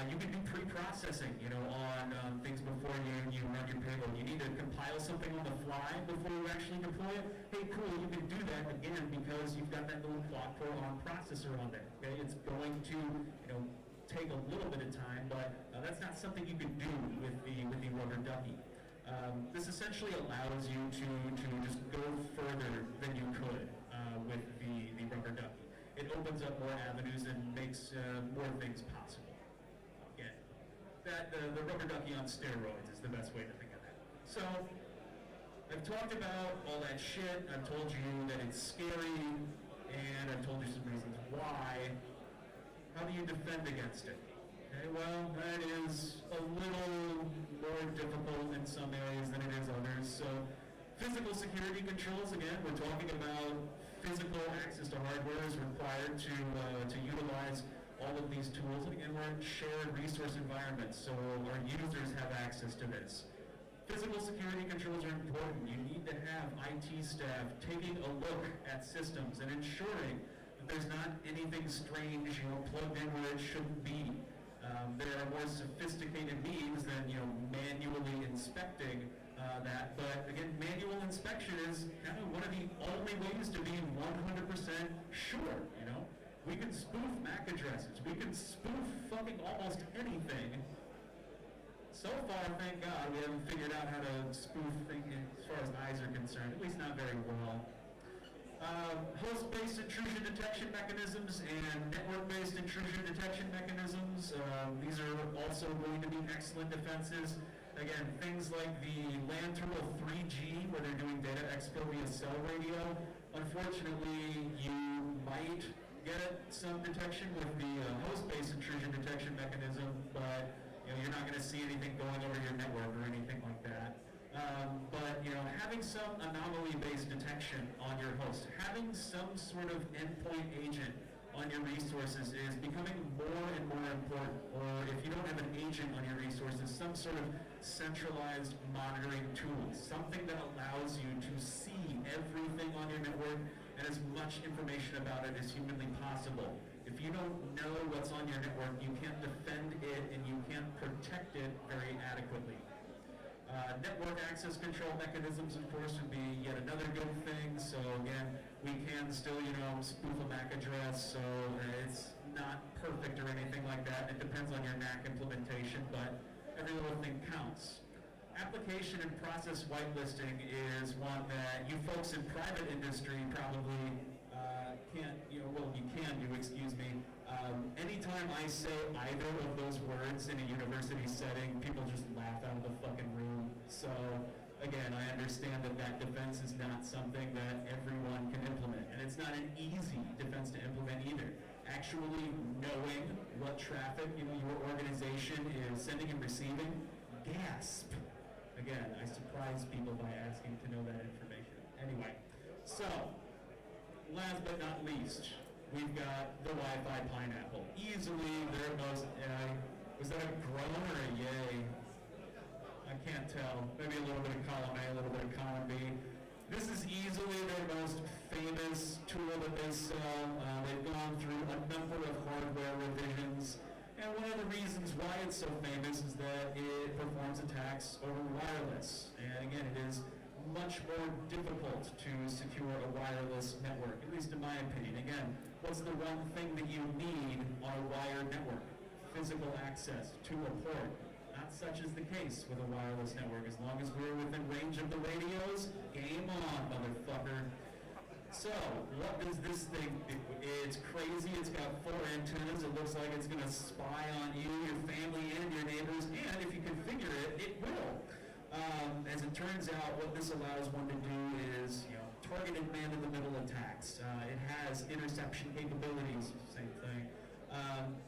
[SPEAKER 5] you can do pre-processing, on things before you run your payload. You need to compile something on the fly before you actually deploy it. Hey, cool, you can do that again because you've got that little quad-core ARM processor on there. Okay, it's going to, take a little bit of time, but that's not something you can do with the rubber ducky. This essentially allows you to just go further than you could with the rubber ducky. It opens up more avenues and makes more things possible. Again, the rubber ducky on steroids is the best way to think of that. So I've talked about all that shit. I've told you that it's scary, and I've told you some reasons why. How do you defend against it? Okay, well, that is a little more difficult in some areas than it is others. So, physical security controls, again, we're talking about physical access to hardware is required to utilize all of these tools. And again, we're in shared resource environments, so our users have access to this. Physical security controls are important. You need to have IT staff taking a look at systems and ensuring there's not anything strange, plugged in where it shouldn't be. There are more sophisticated means than, manually inspecting that. But again, manual inspection is kind of one of the only ways to be 100% sure. We can spoof MAC addresses. We can spoof fucking almost anything. So far, thank God, we haven't figured out how to spoof things as far as eyes are concerned. At least not very well. Host-based intrusion detection mechanisms and network-based intrusion detection mechanisms. These are also going to be excellent defenses. Again, things like the LAN terminal 3G, where they're doing data exfil via cell radio. Unfortunately, you might get some detection with the host-based intrusion detection mechanism, but you're not going to see anything going over your network or anything like that. But but having some anomaly-based detection on your host, having some sort of endpoint agent on your resources is becoming more and more important. Or if you don't have an agent on your resources, some sort of centralized monitoring tool, something that allows you to see everything on your network and as much information about it as humanly possible. If you don't know what's on your network, you can't defend it and you can't protect it very adequately. Network access control mechanisms, of course, would be yet another good thing. So again, we can still, spoof a MAC address, so it's not perfect or anything like that. It depends on your MAC implementation, but every little thing counts. Application and process whitelisting is one that you folks in private industry probably can't, well, you can do, excuse me. Anytime I say either of those words in a university setting, people just laugh out of the fucking room. So, again, I understand that defense is not something that everyone can implement, and it's not an easy defense to implement either. Actually knowing what traffic, your organization is sending and receiving, gasp. Again, I surprise people by asking to know that information. Anyway, so, last but not least, we've got the Wi-Fi pineapple. Easily their most, was that a groan or a yay? I can't tell. Maybe a little bit of column A, a little bit of column B. This is easily their most famous tool that they sell. They've gone through a number of hardware revisions. And one of the reasons why it's so famous is that it performs attacks over wireless. And again, it is much more difficult to secure a wireless network, at least in my opinion. Again, what's the one thing that you need on a wired network? Physical access to a port. Not such is the case with a wireless network. As long as we're within range of the radios, game on, motherfucker. So, what does this thing do? It's crazy. It's got 4 antennas. It looks like it's going to spy on you, your family, and your neighbors. And if you configure it, it will. As it turns out, what this allows one to do is, targeted man-in-the-middle attacks. It has interception capabilities, same thing.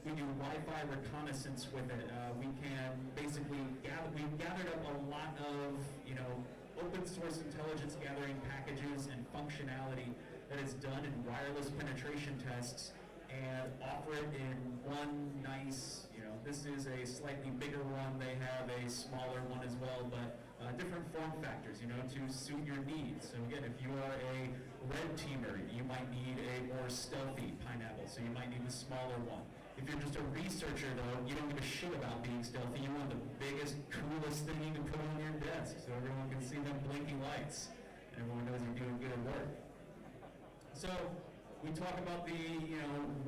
[SPEAKER 5] We do Wi-Fi reconnaissance with it. We can basically we've gathered up a lot of, open source intelligence gathering packages and functionality that is done in wireless penetration tests and offer it in one nice, this is a slightly bigger one. They have a smaller one as well, but different form factors, to suit your needs. So again, if you are a red teamer, you might need a more stealthy pineapple, so you might need the smaller one. If you're just a researcher, though, you don't give a shit about being stealthy. You want the biggest, coolest thing you can put on your desk so everyone can see them blinking lights and everyone knows you're doing good work. So we talk about the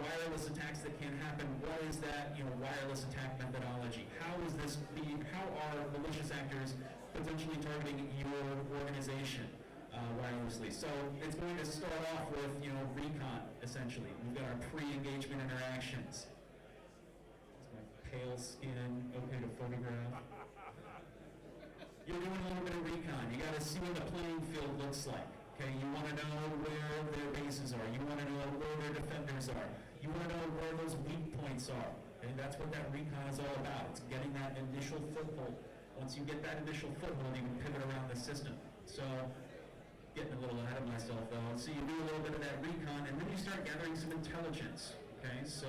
[SPEAKER 5] wireless attacks that can happen. What is that wireless attack methodology? How are malicious actors potentially targeting your organization wirelessly? So it's going to start off with recon essentially. We've got our pre-engagement interactions. Pale skin, okay to photograph. You're doing a little bit of recon. You got to see what the playing field looks like. Okay, you want to know where their bases are. You want to know where their defenders are. You want to know where those weak points are. And that's what that recon is all about. It's getting that initial foothold. Once you get that initial foothold, you can pivot around the system. So, getting a little ahead of myself though. So you do a little bit of that recon, and then you start gathering some intelligence. Okay, so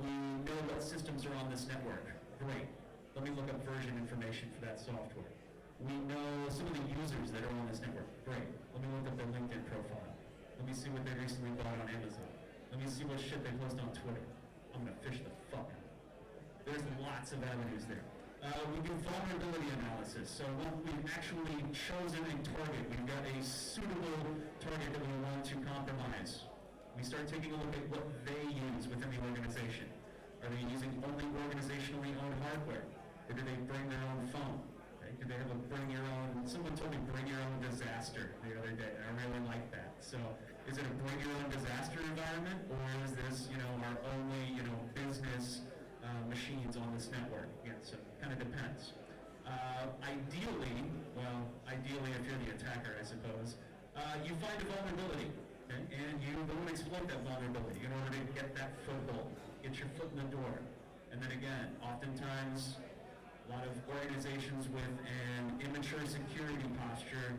[SPEAKER 5] we know what systems are on this network. Great. Let me look up version information for that software. We know some of the users that are on this network. Great. Let me look up their LinkedIn profile. Let me see what they recently bought on Amazon. Let me see what shit they post on Twitter. I'm gonna fish the fuck out. There's lots of avenues there. We do vulnerability analysis. So when we've actually chosen a target, we've got a suitable target that we want to compromise. We start taking a look at what they use within the organization. Are they using only organizationally owned hardware? Or do they bring their own phone? Right? Do they have a bring your own, someone told me bring your own disaster the other day, and I really like that. So is it a bring your own disaster environment, or is this, our only, business machines on this network? Yeah, so it kind of depends. Ideally if you're the attacker, I suppose, you find a vulnerability. Okay? And you go and exploit that vulnerability in order to get that foothold, get your foot in the door. And then again, oftentimes, a lot of organizations with an immature security posture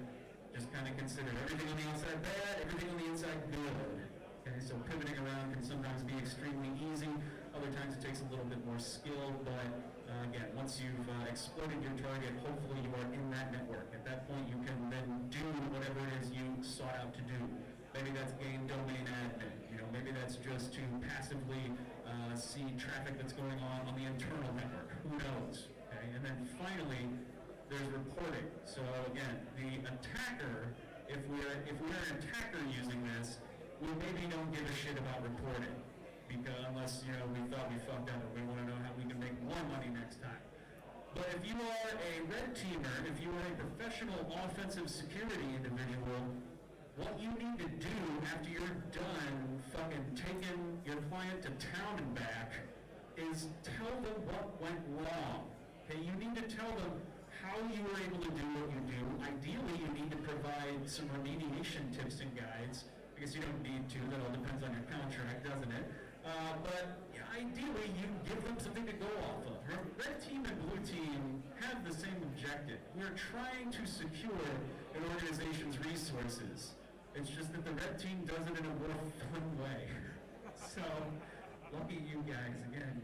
[SPEAKER 5] consider everything on the outside bad, everything on the inside good. Okay, so pivoting around can sometimes be extremely easy. Other times it takes a little bit more skill, but again, once you've exploited your target, hopefully you are in that network. At that point, you can then do whatever it is you sought out to do. Maybe that's gain domain admin. Maybe that's just to passively see traffic that's going on the internal network. Who knows? Okay, and then finally, there's reporting. So again, the attacker, if we're an attacker using this, we maybe don't give a shit about reporting, because unless we thought we fucked up and we want to know how we can make more money next time. But if you are a red teamer, if you are a professional offensive security individual, what you need to do after you're done fucking taking your client to town and back is tell them what went wrong. Okay, you need to tell them how you were able to do what you do. Ideally, you need to provide some remediation tips and guides, because you don't need to. That all depends on your contract, doesn't it? But ideally, you give them something to go off of. Red team and blue team have the same objective. We're trying to secure an organization's resources. It's just that the red team does it in a more fun way. So, lucky you guys, again,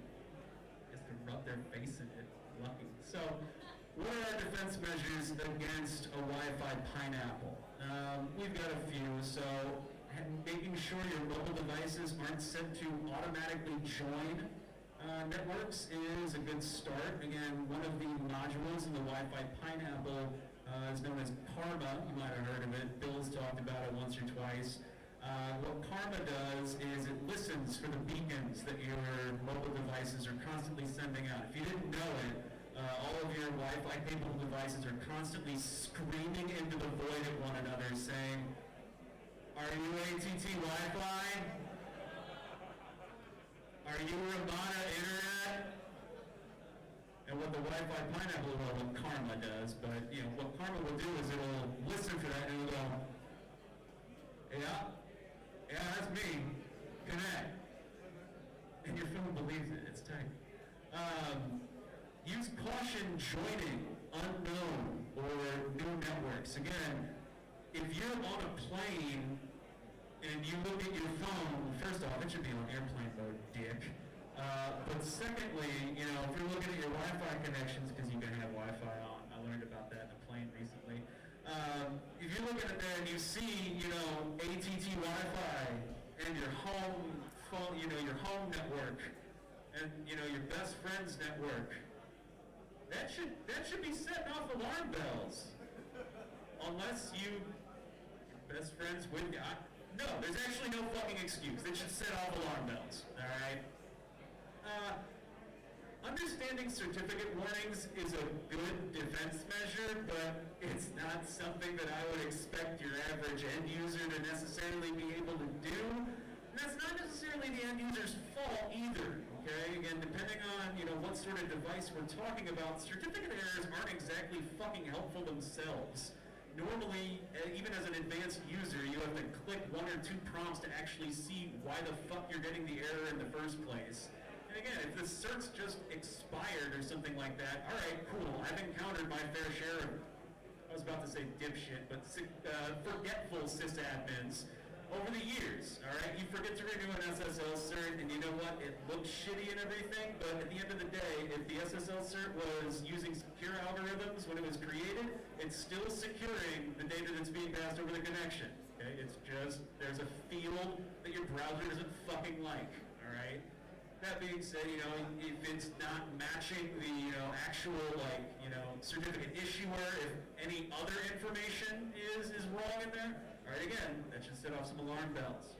[SPEAKER 5] just to rub their face in it. Lucky. So, what are our defense measures against a Wi-Fi pineapple? We've got a few. So, making sure your mobile devices aren't set to automatically join networks is a good start. Again, one of the modules in the Wi-Fi pineapple is known as Karma. You might have heard of it. Bill's talked about it once or twice. What Karma does is it listens for the beacons that your mobile devices are constantly sending out. If you didn't know it, all of your Wi-Fi capable devices are constantly screaming into the void at one another saying, "Are you ATT Wi-Fi? Are you Ramada Internet?" And what the Wi-Fi pineapple, well, what Karma does, but what Karma will do is it'll listen for that and it'll go, yeah, that's me, connect. And your phone believes it, it's tight. Use caution joining unknown or new networks. Again, if you're on a plane and you look at your phone, first off, it should be on airplane mode, dick. But secondly, if you're looking at your Wi-Fi connections, because you can have Wi-Fi on, I learned about that in a plane recently. If you're looking at that and you see, ATT Wi-Fi and your home phone, your home network, and your best friend's network, that should be setting off alarm bells. Unless your best friend's with you. No, there's actually no fucking excuse. It should set off alarm bells, all right? Understanding certificate warnings is a good defense measure, but it's not something that I would expect your average end user to necessarily be able to do. And that's not necessarily the end user's fault either, okay? Again, depending on, what sort of device we're talking about, certificate errors aren't exactly fucking helpful themselves. Normally, even as an advanced user, you have to click one or two prompts to actually see why the fuck you're getting the error in the first place. And again, if the cert's just expired or something like that, all right, cool. I've encountered my fair share of, I was about to say dipshit, but forgetful sysadmins over the years, all right? You forget to renew an SSL cert, and you know what? It looks shitty and everything, but at the end of the day, if the SSL cert was using secure algorithms when it was created, it's still securing the data that's being passed over the connection, okay? It's just, there's a field that your browser doesn't fucking like, all right? That being said, if it's not matching the, actual, certificate issuer, if any other information is wrong in there, all right, again, that should set off some alarm bells.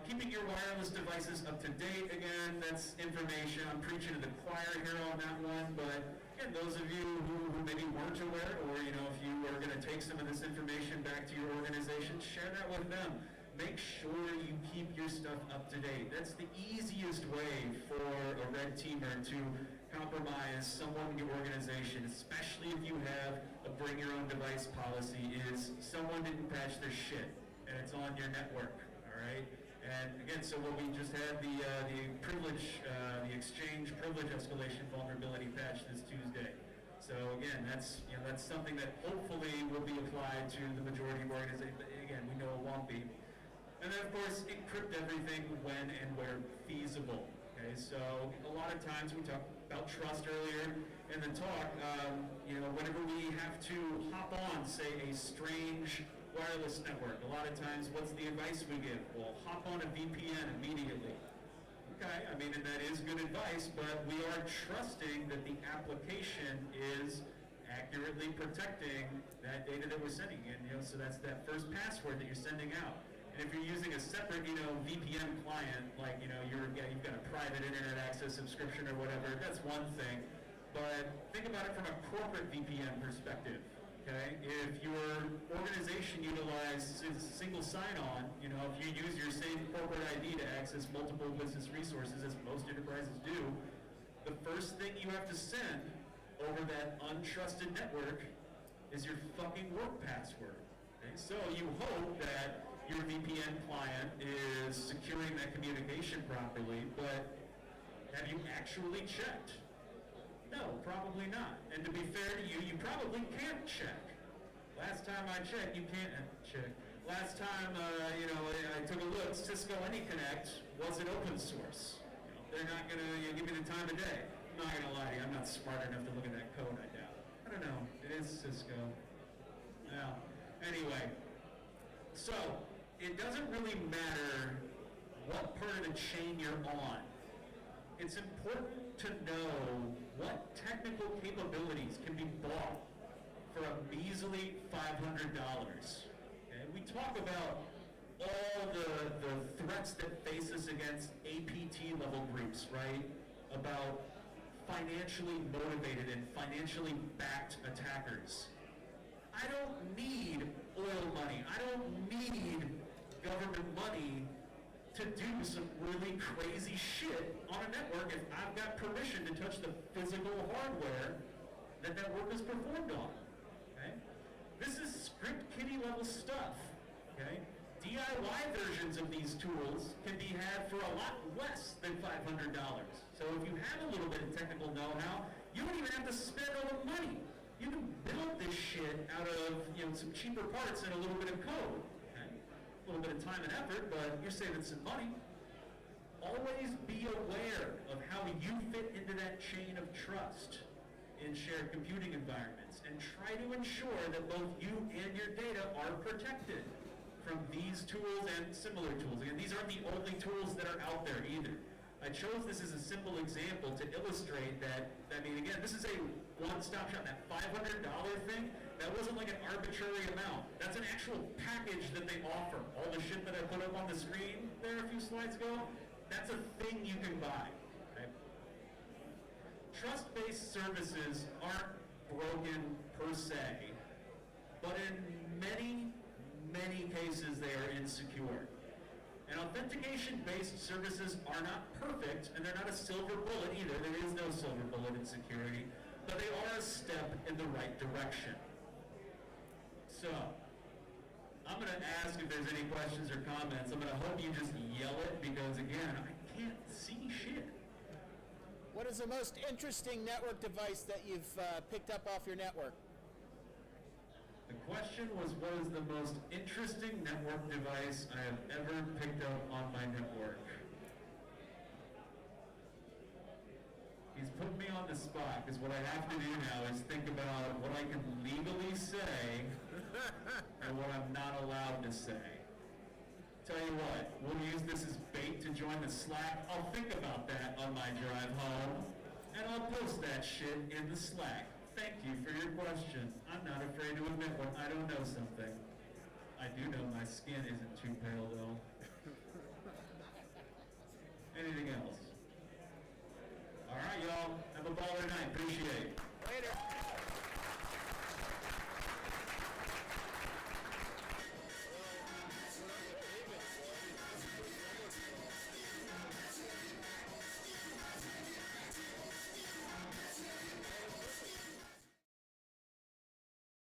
[SPEAKER 5] Keeping your wireless devices up to date, again, that's information. I'm preaching to the choir here on that one, but again, those of you who maybe weren't aware, or, if you are going to take some of this information back to your organization, share that with them. Make sure you keep your stuff up to date. That's the easiest way for a red teamer to compromise someone in your organization, especially if you have a bring your own device policy, is someone didn't patch their shit and it's on your network, all right? And again, so what we just had the exchange privilege escalation vulnerability patch this Tuesday. So again, that's something that hopefully will be applied to the majority of organizations. But again, we know it won't be. And then of course, encrypt everything when and where feasible. Okay, so a lot of times we talked about trust earlier in the talk. Whenever we have to hop on, say, a strange wireless network, a lot of times what's the advice we give? Well, hop on a VPN immediately. Okay, I mean, and that is good advice, but we are trusting that the application is accurately protecting that data that we're sending. And so that's that first password that you're sending out. And if you're using a separate, VPN client, like, you've got a private internet access subscription or whatever, that's one thing. But think about it from a corporate VPN perspective, okay? If your organization utilizes single sign-on, if you use your same corporate ID to access multiple business resources, as most enterprises do, the first thing you have to send over that untrusted network is your fucking work password. Okay? So you hope that your VPN client is securing that communication properly, but have you actually checked? No, probably not. And to be fair to you, you probably can't check. Last time I checked, you can't check. Last time, I took a look, Cisco AnyConnect wasn't open source. They're not gonna give me the time of day. I'm not gonna lie to you, I'm not smart enough to look at that code, I doubt. I don't know, it is Cisco. Yeah. Anyway, so it doesn't really matter what part of the chain you're on. It's important to know what technical capabilities can be bought for a measly $500. Okay? We talk about all the threats that face us against APT level groups, right? About financially motivated and financially backed attackers. I don't need oil money. I don't need government money to do some really crazy shit on a network if I've got permission to touch the physical hardware that network is performed on. Okay? This is script kiddie level stuff. Okay? DIY versions of these tools can be had for a lot less than $500. So if you have a little bit of technical know-how, you don't even have to spend all the money. You can build this shit out of some cheaper parts and a little bit of code. Okay? A little bit of time and effort, but you're saving some money. Always be aware of how you fit into that chain of trust in shared computing environments, and try to ensure that both you and your data are protected from these tools and similar tools. Again, these aren't the only tools that are out there either. I chose this as a simple example to illustrate that, again, this is a one-stop shop. That $500 thing, that wasn't like an arbitrary amount. That's an actual package that they offer. All the shit that I put up on the screen there a few slides ago, that's a thing you can buy. Okay? Trust-based services aren't broken per se, but in many, many cases they are insecure. And authentication-based services are not perfect, and they're not a silver bullet either. There is no silver bullet in security, but they are a step in the right direction. So, I'm going to ask if there's any questions or comments. I'm going to hope you just yell it, because again, I can't see shit.
[SPEAKER 9] What is the most interesting network device that you've picked up off your network?
[SPEAKER 5] The question was, what is the most interesting network device I have ever picked up on my network? He's put me on the spot, because what I have to do now is think about what I can legally say and what I'm not allowed to say. Tell you what, we'll use this as bait to join the Slack. I'll think about that on my drive home, and I'll post that shit in the Slack. Thank you for your question. I'm not afraid to admit when I don't know something. I do know my skin isn't too pale, though. Anything else? All right, y'all. Have a baller night. Appreciate it.
[SPEAKER 9] Later.